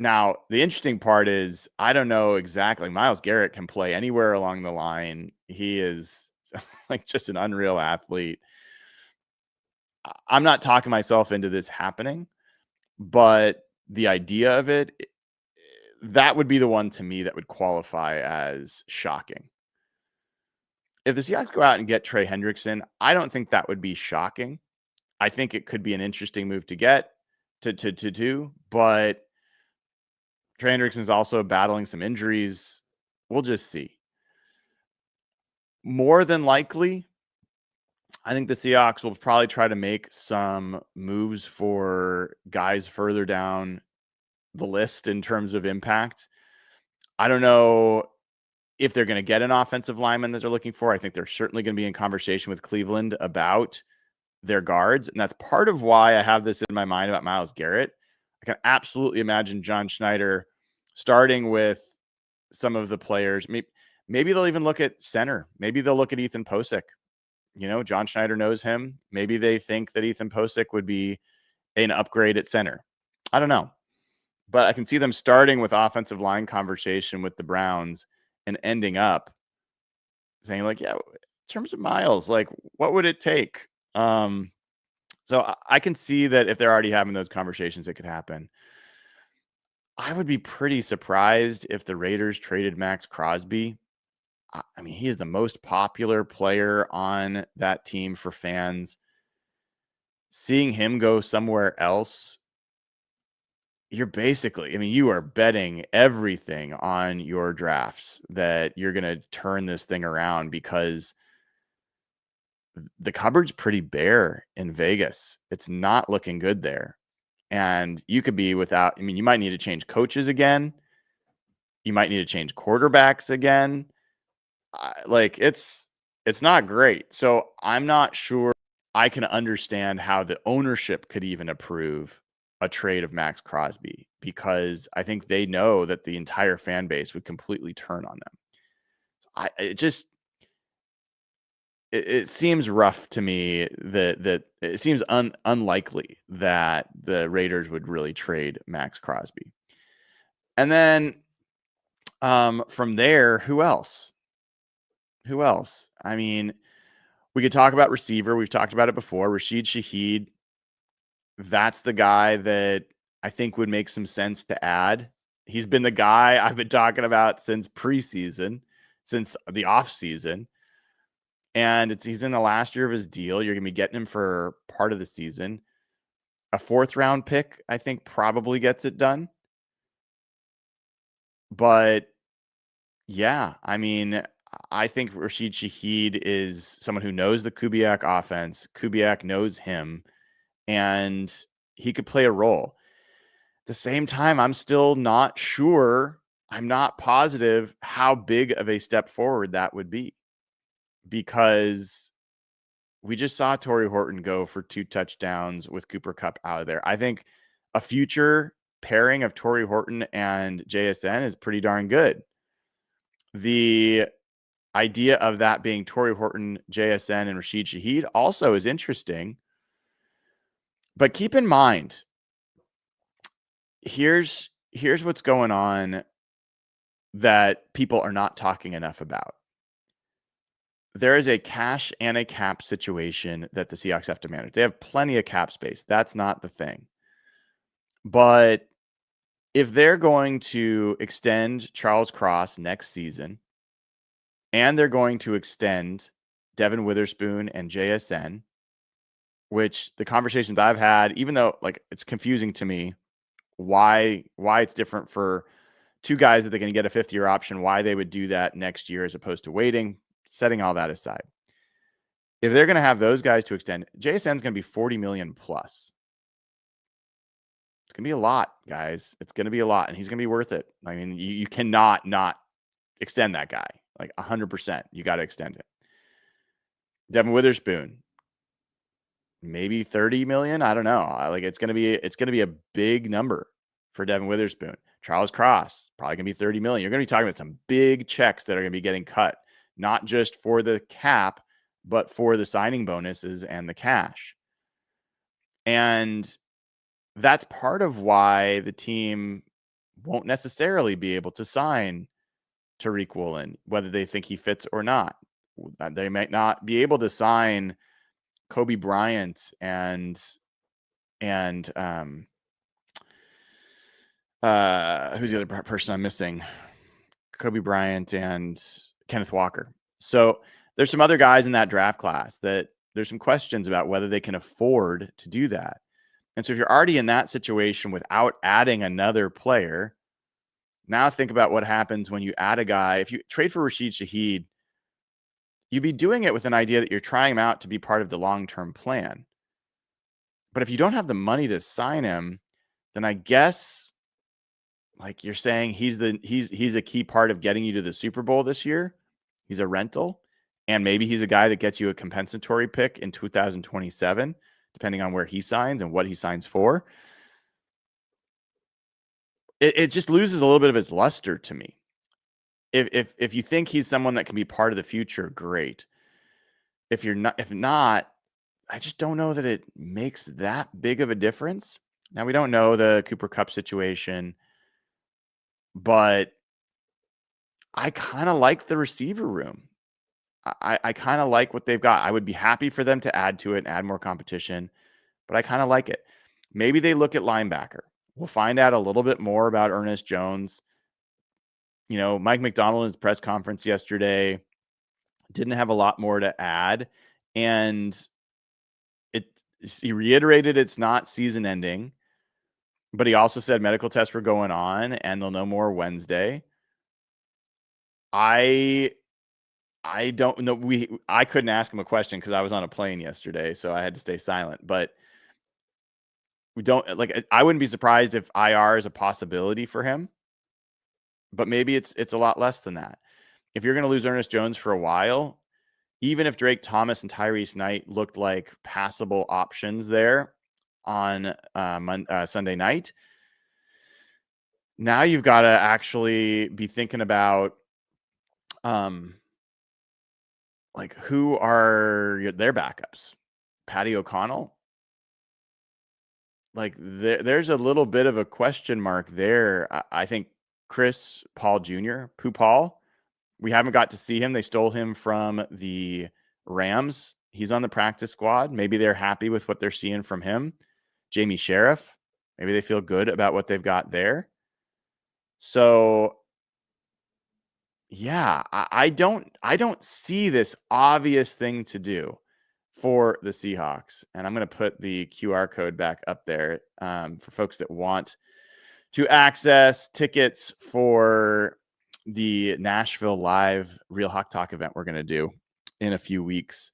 Now, the interesting part is I don't know exactly. Myles Garrett can play anywhere along the line. He is like just an unreal athlete. I'm not talking myself into this happening, but the idea of it, that would be the one to me that would qualify as shocking. If the Seahawks go out and get Trey Hendrickson, I don't think that would be shocking. I think it could be an interesting move to get to do, but Trey Hendrickson is also battling some injuries. We'll just see. More than likely, I think the Seahawks will probably try to make some moves for guys further down the list in terms of impact. I don't know if they're going to get an offensive lineman that they're looking for. I think they're certainly going to be in conversation with Cleveland about their guards. And that's part of why I have this in my mind about Myles Garrett. I can absolutely imagine John Schneider starting with some of the players. Maybe they'll even look at center. Maybe they'll look at Ethan Posick. You know, John Schneider knows him. Maybe they think that Ethan Posick would be an upgrade at center. I don't know. But I can see them starting with offensive line conversation with the Browns and ending up saying, like, yeah, in terms of Myles, like, what would it take? So I can see that if they're already having those conversations, it could happen. I would be pretty surprised if the Raiders traded Max Crosby. I mean, he is the most popular player on that team for fans. Seeing him go somewhere else, you're basically, I mean, you are betting everything on your drafts that you're going to turn this thing around because the cupboard's pretty bare in Vegas. It's not looking good there. And you could be without, I mean, you might need to change coaches again. You might need to change quarterbacks again. Like it's not great. So I'm not sure I can understand how the ownership could even approve a trade of Max Crosby, because I think they know that the entire fan base would completely turn on them. It seems rough to me that it seems unlikely that the Raiders would really trade Max Crosby. And then from there, who else? I mean, we could talk about receiver. We've talked about it before. Rashid Shaheed. That's the guy that I think would make some sense to add. He's been the guy I've been talking about since preseason, since the offseason. And he's in the last year of his deal. You're going to be getting him for part of the season. A 4th round pick, I think, probably gets it done. But yeah, I mean, I think Rashid Shaheed is someone who knows the Kubiak offense. Kubiak knows him, and he could play a role. At the same time, I'm still not sure. I'm not positive how big of a step forward that would be, because we just saw Torrey Horton go for 2 touchdowns with Cooper Kupp out of there. I think a future pairing of Torrey Horton and JSN is pretty darn good. The idea of that being Torrey Horton, JSN, and Rashid Shaheed also is interesting. But keep in mind, here's what's going on that people are not talking enough about. There is a cash and a cap situation that the Seahawks have to manage. They have plenty of cap space. That's not the thing. But if they're going to extend Charles Cross next season, and they're going to extend Devin Witherspoon and JSN, which the conversations I've had, even though like it's confusing to me why it's different for two guys that they can get a 5th-year option, why they would do that next year as opposed to waiting, setting all that aside. If they're going to have those guys to extend, JSN's going to be 40 million plus. It's going to be a lot, guys. It's going to be a lot, and he's going to be worth it. I mean, you cannot not extend that guy. Like 100%, you got to extend it. Devin Witherspoon, maybe 30 million. I don't know. Like it's going to be a big number for Devin Witherspoon. Charles Cross, probably going to be 30 million. You're going to be talking about some big checks that are going to be getting cut, not just for the cap, but for the signing bonuses and the cash. And that's part of why the team won't necessarily be able to sign Tariq Woolen, whether they think he fits or not. They might not be able to sign Kobe Bryant and who's the other person I'm missing? Kobe Bryant and Kenneth Walker. So there's some other guys in that draft class that there's some questions about whether they can afford to do that. And so if you're already in that situation without adding another player, now think about what happens when you add a guy. If you trade for Rashid Shaheed, you'd be doing it with an idea that you're trying him out to be part of the long-term plan. But if you don't have the money to sign him, then I guess like you're saying he's a key part of getting you to the Super Bowl this year. He's a rental, and maybe he's a guy that gets you a compensatory pick in 2027, depending on where he signs and what he signs for. It just loses a little bit of its luster to me. If you think he's someone that can be part of the future, great. If not, I just don't know that it makes that big of a difference. Now, we don't know the Cooper Kupp situation, but I kind of like the receiver room. I kind of like what they've got. I would be happy for them to add to it and add more competition, but I kind of like it. Maybe they look at linebacker. We'll find out a little bit more about Ernest Jones. You know, Mike McDonald in his press conference yesterday didn't have a lot more to add. And he reiterated it's not season ending, but he also said medical tests were going on and they'll know more Wednesday. I don't know. I couldn't ask him a question because I was on a plane yesterday, so I had to stay silent. But we don't like. I wouldn't be surprised if IR is a possibility for him, but maybe it's a lot less than that. If you're going to lose Ernest Jones for a while, even if Drake Thomas and Tyrese Knight looked like passable options there on Sunday night, now you've got to actually be thinking about like who are their backups? Patty O'Connell? Like there's a little bit of a question mark there. I think Chris Paul Jr., Pooh Paul, we haven't got to see him. They stole him from the Rams. He's on the practice squad. Maybe they're happy with what they're seeing from him. Jamie Sheriff, maybe they feel good about what they've got there. So yeah, I don't see this obvious thing to do for the Seahawks. And I'm going to put the QR code back up there for folks that want to access tickets for the Nashville Live Real Hawk Talk event we're going to do in a few weeks.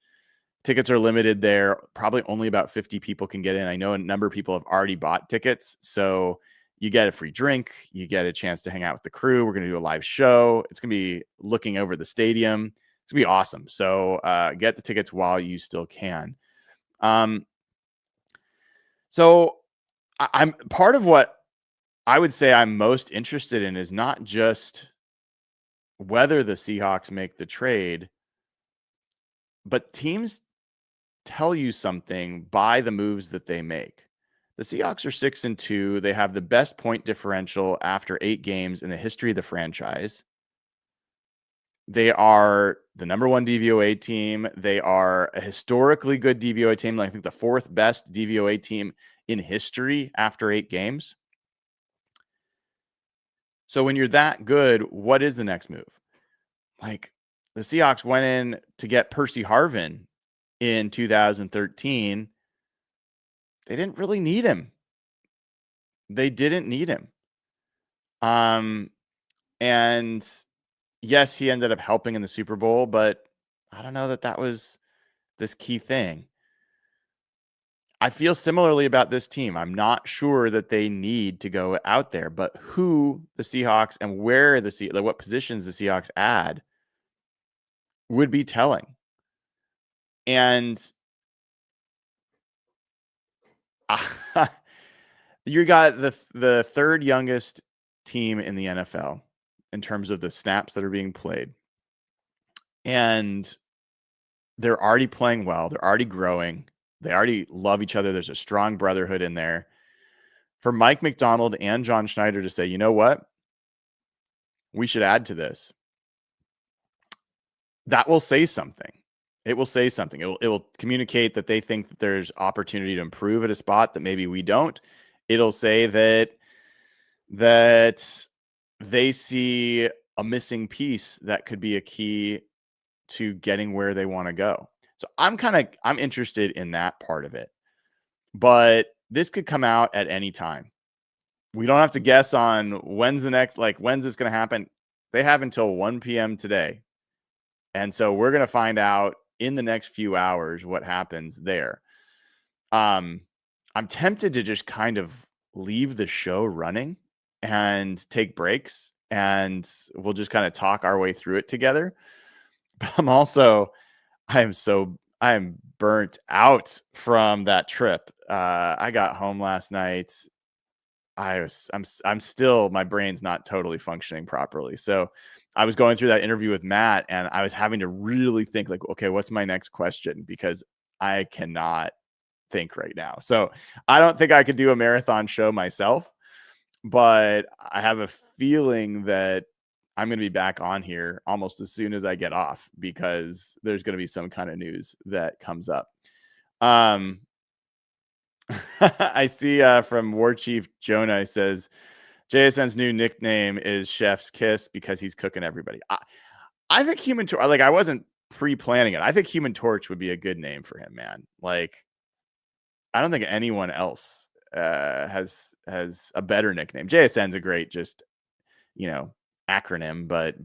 Tickets are limited there. Probably only about 50 people can get in. I know a number of people have already bought tickets. So you get a free drink. You get a chance to hang out with the crew. We're going to do a live show. It's going to be looking over the stadium. It's going to be awesome. So get the tickets while you still can. So I'm part of what I would say I'm most interested in is not just whether the Seahawks make the trade, but teams tell you something by the moves that they make. The Seahawks are 6-2. They have the best point differential after 8 games in the history of the franchise. They are the number 1 DVOA team. They are a historically good DVOA team. I think the 4th best DVOA team in history after 8 games. So when you're that good, what is the next move? Like the Seahawks went in to get Percy Harvin in 2013. They didn't really need him. They didn't need him. And yes, he ended up helping in the Super Bowl, but I don't know that was this key thing. I feel similarly about this team. I'm not sure that they need to go out there, but who the Seahawks and where what positions the Seahawks add would be telling. And you got the third youngest team in the NFL in terms of the snaps that are being played. And they're already playing well. They're already growing. They already love each other. There's a strong brotherhood in there. For Mike McDonald and John Schneider to say, you know what? We should add to this. That will say something. It will say something. It will communicate that they think that there's opportunity to improve at a spot that maybe we don't. It'll say that they see a missing piece that could be a key to getting where they want to go. So I'm interested in that part of it. But this could come out at any time. We don't have to guess on when's this going to happen. They have until 1 p.m. today. And so we're going to find out in the next few hours what happens there. I'm tempted to just kind of leave the show running and take breaks, and we'll just kind of talk our way through it together. But I am burnt out from that trip. I got home last night. I'm still, my brain's not totally functioning properly. So I was going through that interview with Matt, and I was having to really think like, okay, what's my next question? Because I cannot think right now. So I don't think I could do a marathon show myself, but I have a feeling that I'm going to be back on here almost as soon as I get off, because there's going to be some kind of news that comes up. I see from War Chief Jonah says JSN's new nickname is Chef's Kiss because he's cooking everybody. I think Human Torch, I wasn't pre-planning it. I think Human Torch would be a good name for him, man. I don't think anyone else has a better nickname. JSN's a great acronym, but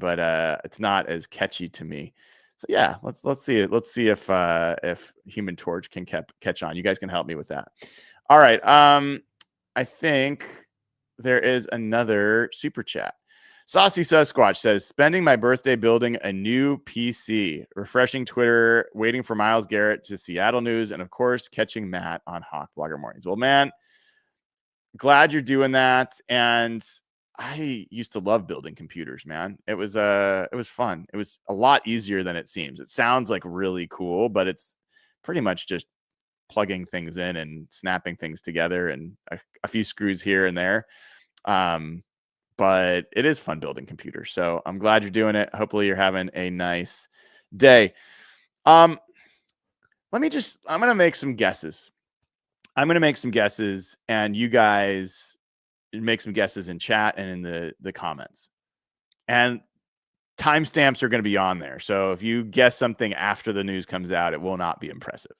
it's not as catchy to me. So yeah, let's see it. Let's see if Human Torch can catch on. You guys can help me with that. All right. I think there is another super chat. Saucy Sasquatch says, spending my birthday building a new PC, refreshing Twitter, waiting for Myles Garrett to Seattle news, and of course, catching Matt on Hawk Blogger Mornings. Well, man, glad you're doing that. And I used to love building computers, man. It was fun. It was a lot easier than it seems. It sounds like really cool, but it's pretty much just plugging things in and snapping things together and a few screws here and there. But it is fun building computers. So I'm glad you're doing it. Hopefully you're having a nice day. I'm going to make some guesses. And you guys make some guesses in chat and in the comments. And timestamps are going to be on there. So if you guess something after the news comes out, it will not be impressive.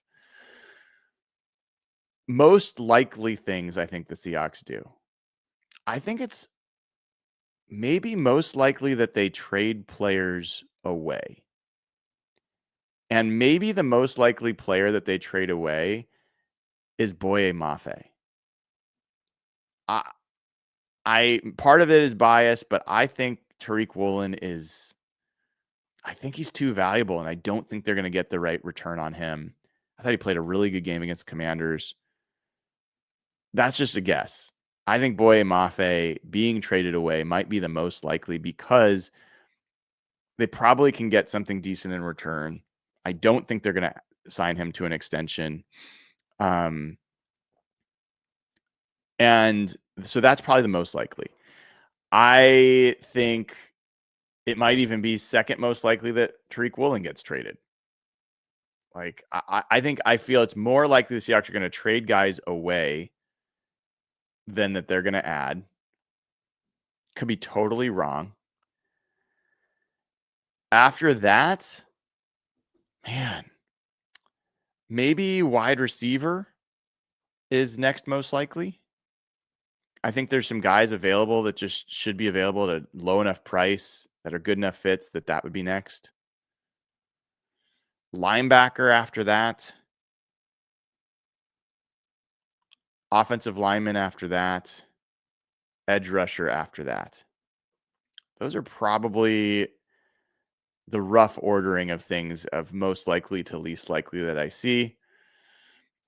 Most likely things I think the Seahawks do. I think it's maybe most likely that they trade players away. And maybe the most likely player that they trade away is Boye Mafe. Part of it is bias, but I think Tariq Woolen I think he's too valuable, and I don't think they're going to get the right return on him. I thought he played a really good game against Commanders. That's just a guess. I think Boye Mafe being traded away might be the most likely because they probably can get something decent in return. I don't think they're going to sign him to an extension. And so that's probably the most likely. I think it might even be second most likely that Tariq Woolen gets traded. I feel it's more likely the Seahawks are going to trade guys away than that they're going to add. Could be totally wrong. After that, man, maybe wide receiver is next most likely. I think there's some guys available that just should be available at a low enough price that are good enough fits that would be next. Linebacker after that. Offensive lineman after that. Edge rusher after that. Those are probably the rough ordering of things of most likely to least likely that I see.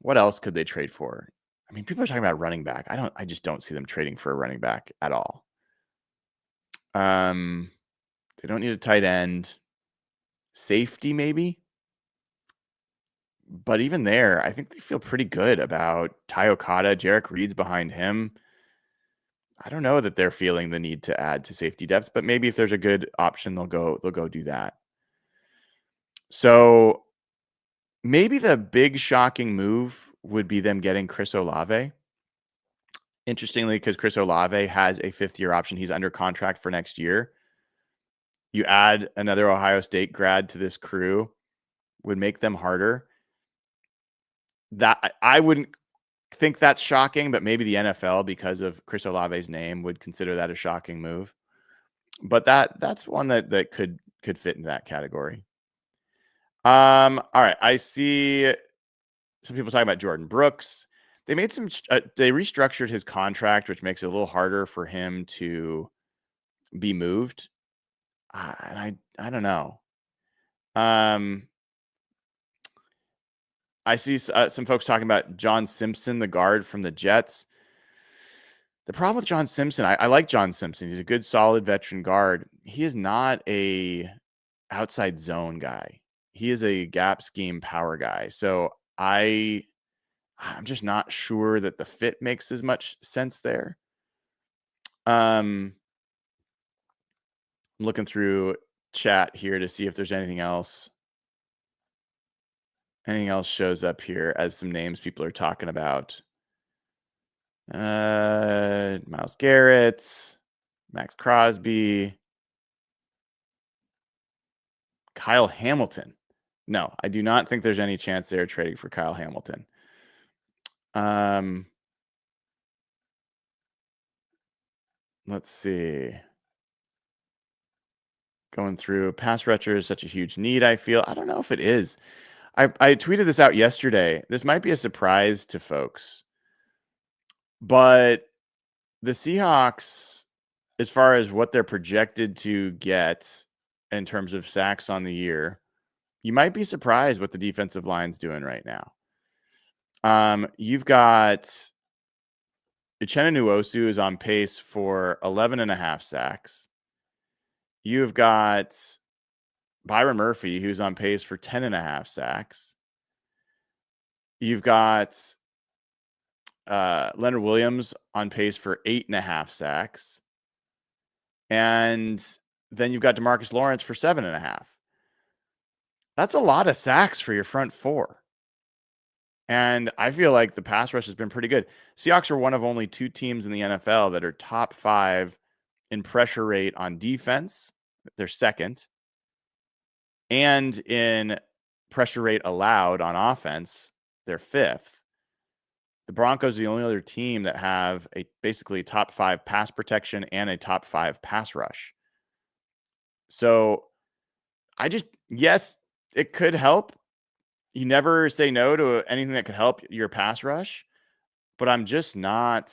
What else could they trade for? I mean, people are talking about running back. I just don't see them trading for a running back at all. They don't need a tight end. Safety, maybe. But even there, I think they feel pretty good about Ty Okada. Jarek Reed's behind him. I don't know that they're feeling the need to add to safety depth, but maybe if there's a good option, they'll go do that. So maybe the big shocking move would be them getting Chris Olave. Interestingly, because Chris Olave has a 5th-year option. He's under contract for next year. You add another Ohio State grad to this crew, would make them harder. That I wouldn't think that's shocking, but maybe the NFL, because of Chris Olave's name, would consider that a shocking move. But that's one that could fit in that category. All right. I see some people talking about Jordan Brooks. They made they restructured his contract, which makes it a little harder for him to be moved. And I don't know. I see some folks talking about John Simpson, the guard from the Jets. The problem with John Simpson, I like John Simpson. He's a good, solid veteran guard. He is not a outside zone guy. He is a gap scheme power guy. So I'm just not sure that the fit makes as much sense there. I'm looking through chat here to see if there's anything else. Anything else shows up here as some names people are talking about. Myles Garrett, Max Crosby, Kyle Hamilton. No, I do not think there's any chance they're trading for Kyle Hamilton. Let's see. Going through, pass rusher is such a huge need, I feel. I don't know if it is. I tweeted this out yesterday. This might be a surprise to folks. But the Seahawks, as far as what they're projected to get in terms of sacks on the year, you might be surprised what the defensive line's doing right now. You've got Uchenna Nwosu is on pace for 11.5 sacks. You've got Byron Murphy, who's on pace for 10.5 sacks. You've got Leonard Williams on pace for 8.5 sacks. And then you've got DeMarcus Lawrence for 7.5. That's a lot of sacks for your front four. And I feel like the pass rush has been pretty good. Seahawks are one of only 2 teams in the NFL that are top 5 in pressure rate on defense. They're second. And in pressure rate allowed on offense, they're 5th. The Broncos are the only other team that have basically top 5 pass protection and a top 5 pass rush. So yes, it could help. You never say no to anything that could help your pass rush, but I'm not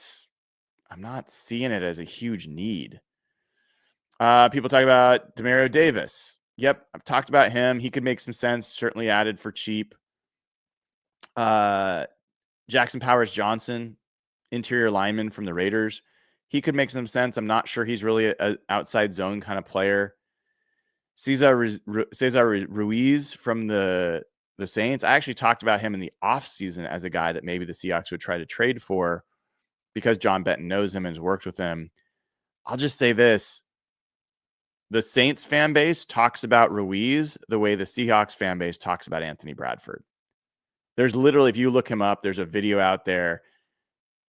seeing it as a huge need. People talk about Demario Davis. Yep, I've talked about him. He could make some sense, certainly added for cheap. Jackson Powers Johnson, interior lineman from the Raiders. He could make some sense. I'm not sure he's really an outside zone kind of player. Cesar Ruiz from the Saints. I actually talked about him in the offseason as a guy that maybe the Seahawks would try to trade for because John Benton knows him and has worked with him. I'll just say this. The Saints fan base talks about Ruiz the way the Seahawks fan base talks about Anthony Bradford. There's literally, if you look him up, there's a video out there.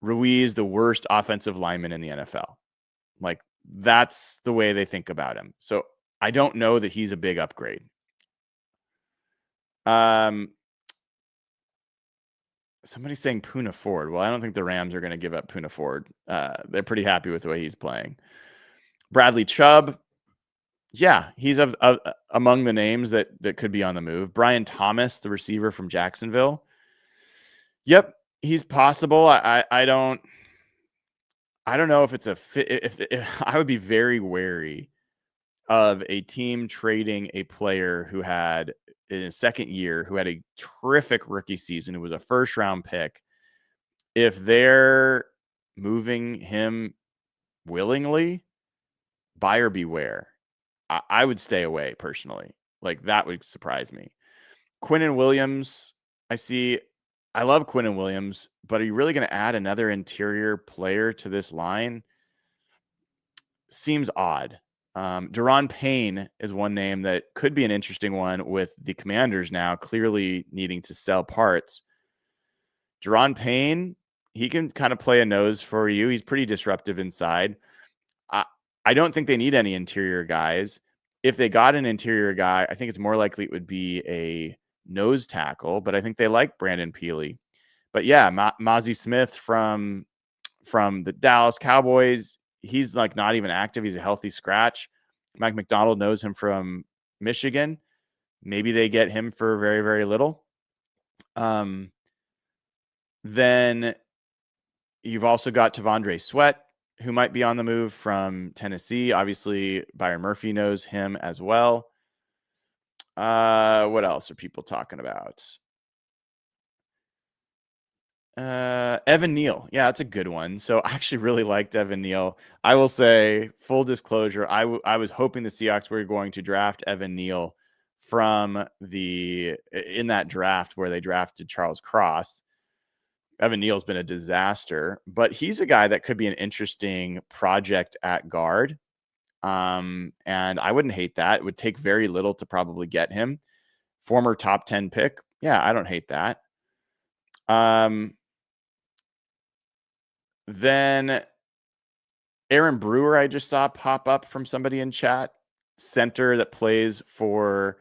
Ruiz, the worst offensive lineman in the NFL. Like, that's the way they think about him. So I don't know that he's a big upgrade. Somebody's saying Poona Ford. Well, I don't think the Rams are going to give up Poona Ford. They're pretty happy with the way he's playing. Bradley Chubb. Yeah, he's among the names that could be on the move. Brian Thomas, the receiver from Jacksonville. Yep, he's possible. I don't know if it's a fit. If I would be very wary of a team trading a player who had in his second year, who had a terrific rookie season, who was a first round pick. If they're moving him willingly, buyer beware. I would stay away personally. Like, that would surprise me. Quinnen Williams, I love Quinnen Williams, but are you really going to add another interior player to this line? Seems odd. Daron Payne is one name that could be an interesting one with the Commanders now clearly needing to sell parts. Daron Payne, he can kind of play a nose for you. He's pretty disruptive inside. I don't think they need any interior guys. If they got an interior guy, I think it's more likely it would be a nose tackle, but I think they like Brandon Peely. But yeah, Mozzie Smith from the Dallas Cowboys, he's like not even active. He's a healthy scratch. Mike McDonald knows him from Michigan. Maybe they get him for very, very little. Then you've also got Tavondre Sweat, who might be on the move from Tennessee. Obviously, Byron Murphy knows him as well. What else are people talking about? Evan Neal. Yeah, that's a good one. So I actually really liked Evan Neal. I will say, full disclosure, I was hoping the Seahawks were going to draft Evan Neal in that draft where they drafted Charles Cross. Evan Neal's been a disaster, but he's a guy that could be an interesting project at guard. And I wouldn't hate that. It would take very little to probably get him. Former top 10 pick. Yeah, I don't hate that. Then Aaron Brewer, I just saw pop up from somebody in chat. Center that plays for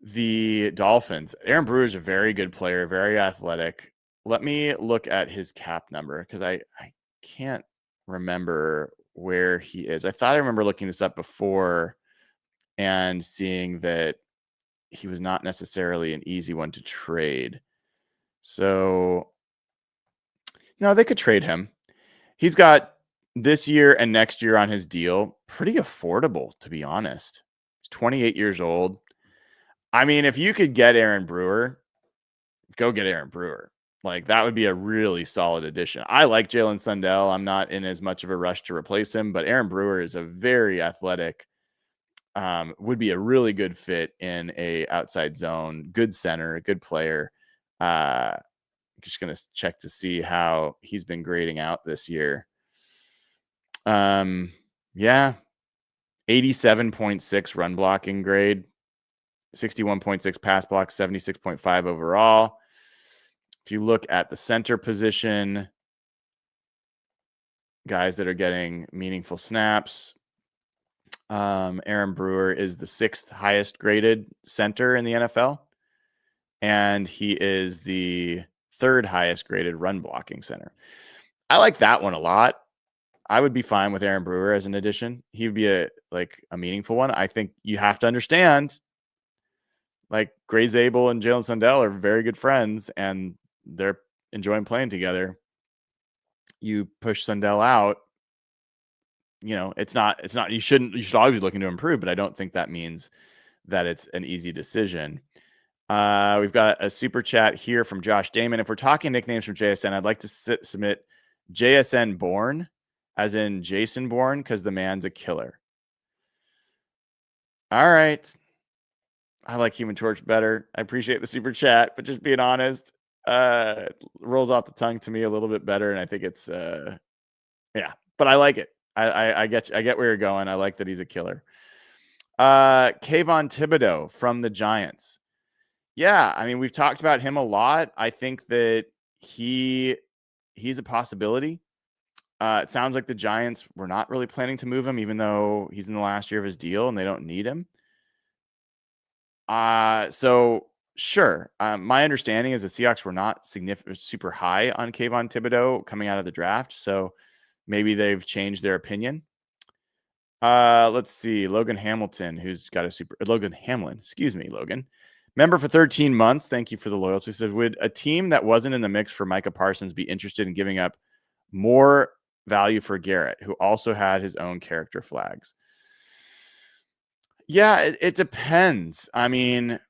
the Dolphins. Aaron Brewer is a very good player, very athletic. Let me look at his cap number because I can't remember where he is. I thought I remember looking this up before and seeing that he was not necessarily an easy one to trade. So, no, they could trade him. He's got this year and next year on his deal. Pretty affordable, to be honest. He's 28 years old. I mean, if you could get Aaron Brewer, go get Aaron Brewer. Like, that would be a really solid addition. I like Jalen Sundell. I'm not in as much of a rush to replace him, but Aaron Brewer is a very athletic, would be a really good fit in a outside zone, good center, good player. Just going to check to see how he's been grading out this year. Yeah, 87.6 run blocking grade, 61.6 pass block, 76.5 overall. If you look at the center position, guys that are getting meaningful snaps, Aaron Brewer is the 6th highest graded center in the NFL, and he is the 3rd highest graded run blocking center. I like that one a lot. I would be fine with Aaron Brewer as an addition. He would be a meaningful one. I think you have to understand, like, Gray Zabel and Jalen Sundell are very good friends, and they're enjoying playing together. You push Sundell out, it's not, you should always be looking to improve, but I don't think that means that it's an easy decision. We've got a super chat here from Josh Damon. If we're talking nicknames from JSN, I'd like to submit JSN Bourne, as in Jason Bourne, because the man's a killer. All right. I like Human Torch better. I appreciate the super chat, but just being honest, it rolls off the tongue to me a little bit better, and I think it's yeah, but I like it. I get where you're going. I like that he's a killer. Kayvon Thibodeau from the Giants. Yeah, I mean, we've talked about him a lot. I think that he's a possibility. It sounds like the Giants were not really planning to move him, even though he's in the last year of his deal and they don't need him. So sure. My understanding is the Seahawks were not super high on Kayvon Thibodeau coming out of the draft. So maybe they've changed their opinion. Let's see. Logan Hamilton, who's got Logan Hamlin, excuse me, Logan. Member for 13 months. Thank you for the loyalty. Says, would a team that wasn't in the mix for Micah Parsons be interested in giving up more value for Garrett, who also had his own character flags? Yeah, it depends. I mean,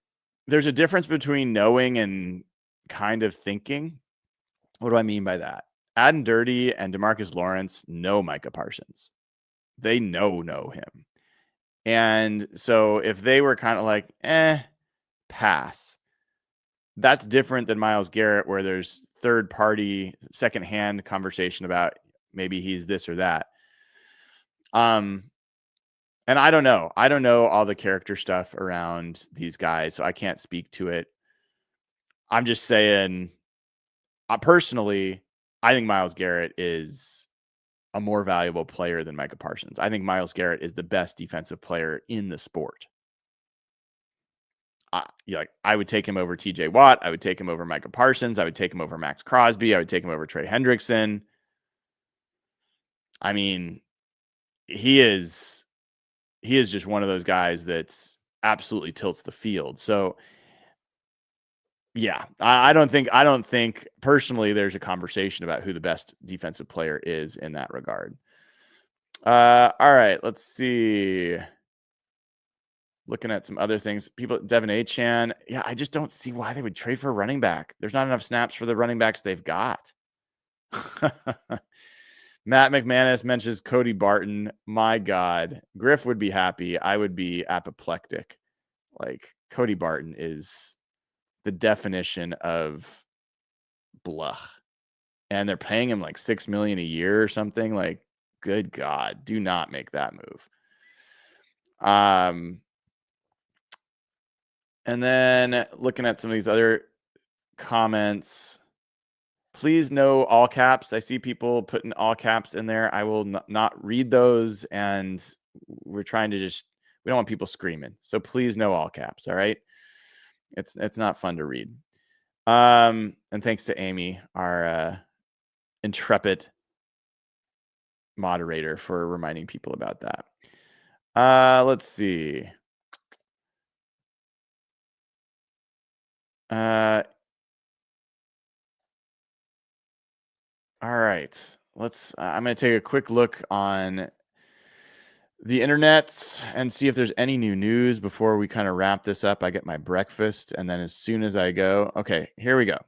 there's a difference between knowing and kind of thinking. What do I mean by that? Adam Dirty and DeMarcus Lawrence know Micah Parsons. They know him. And so if they were kind of like, pass, that's different than Myles Garrett, where there's third party, secondhand conversation about maybe he's this or that. And I don't know. I don't know all the character stuff around these guys, so I can't speak to it. I'm just saying, personally, I think Myles Garrett is a more valuable player than Micah Parsons. I think Myles Garrett is the best defensive player in the sport. I would take him over TJ Watt. I would take him over Micah Parsons. I would take him over Max Crosby. I would take him over Trey Hendrickson. I mean, he is just one of those guys that's absolutely tilts the field. So yeah, I don't think personally there's a conversation about who the best defensive player is in that regard. All right, let's see. Looking at some other things, Devin Achane. Yeah, I just don't see why they would trade for a running back. There's not enough snaps for the running backs they've got. Matt McManus mentions Cody Barton. My God, Griff would be happy. I would be apoplectic. Like, Cody Barton is the definition of blah. And they're paying him like $6 million a year or something. Like, good God, do not make that move. And then looking at some of these other comments, please no all caps. I see people putting all caps in there. I will not read those. And we're trying to we don't want people screaming. So please no all caps. All right. It's not fun to read. And thanks to Amy, our intrepid moderator, for reminding people about that. Let's see. All right, I'm going to take a quick look on the internet and see if there's any new news before we kind of wrap this up. I get my breakfast, and then as soon as I go, okay, here we go.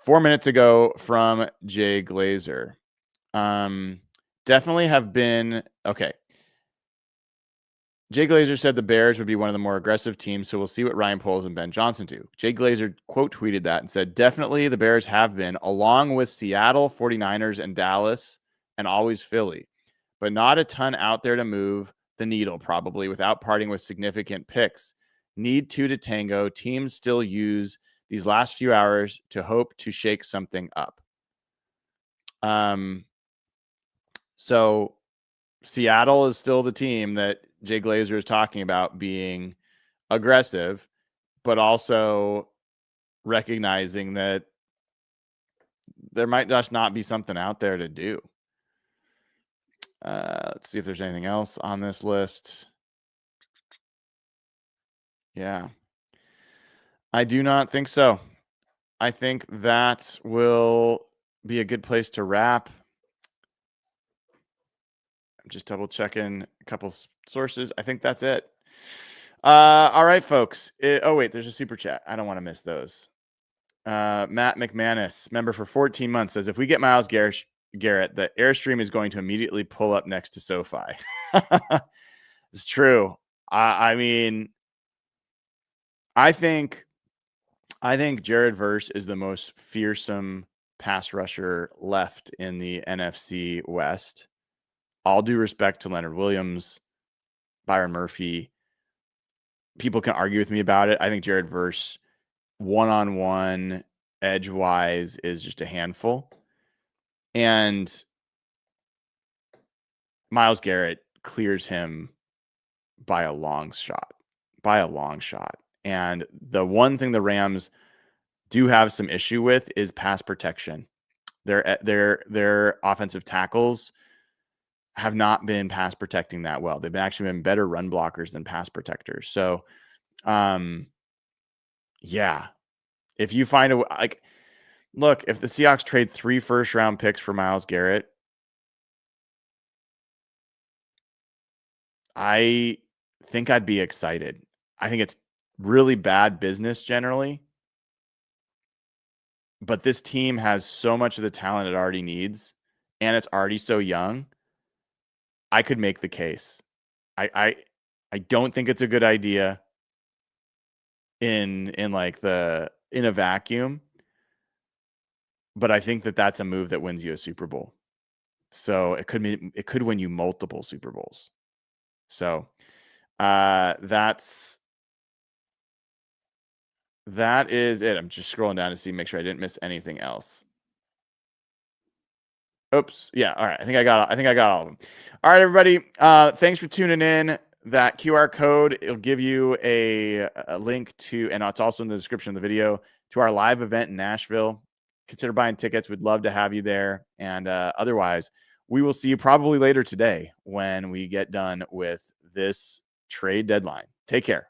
4 minutes ago from Jay Glazer. Definitely have been, okay. Jay Glazer said the Bears would be one of the more aggressive teams, so we'll see what Ryan Poles and Ben Johnson do. Jay Glazer quote tweeted that and said, definitely the Bears have been, along with Seattle, 49ers, and Dallas, and always Philly. But not a ton out there to move the needle, probably, without parting with significant picks. Need two to tango. Teams still use these last few hours to hope to shake something up. So Seattle is still the team that Jay Glazer is talking about being aggressive, but also recognizing that there might just not be something out there to do. Let's see if there's anything else on this list. Yeah. I do not think so. I think that will be a good place to wrap. I'm just double checking a couple sources. I think that's it. All right, folks. Oh, wait, there's a super chat. I don't want to miss those. Matt McManus, member for 14 months, says, if we get Myles Garrett, the Airstream is going to immediately pull up next to SoFi. It's true. I mean, I think Jared Verse is the most fearsome pass rusher left in the NFC West. All due respect to Leonard Williams, Byron Murphy. People can argue with me about it. I think Jared Verse, one-on-one, edge-wise, is just a handful. And Myles Garrett clears him by a long shot. And the one thing the Rams do have some issue with is pass protection. Their offensive tackles have not been pass protecting that well. They've actually been better run blockers than pass protectors. So, yeah, if you find look, if the Seahawks trade 3 first-round picks for Myles Garrett, I think I'd be excited. I think it's really bad business generally, but this team has so much of the talent it already needs, and it's already so young. I could make the case. I don't think it's a good idea in a vacuum, but I think that that's a move that wins you a Super Bowl. So it could win you multiple Super Bowls. So that is it. I'm just scrolling down to make sure I didn't miss anything else. Oops. Yeah. All right. I think I got all of them. All right, everybody. Thanks for tuning in. That QR code, it'll give you a link to, and it's also in the description of the video, to our live event in Nashville. Consider buying tickets. We'd love to have you there. And otherwise, we will see you probably later today when we get done with this trade deadline. Take care.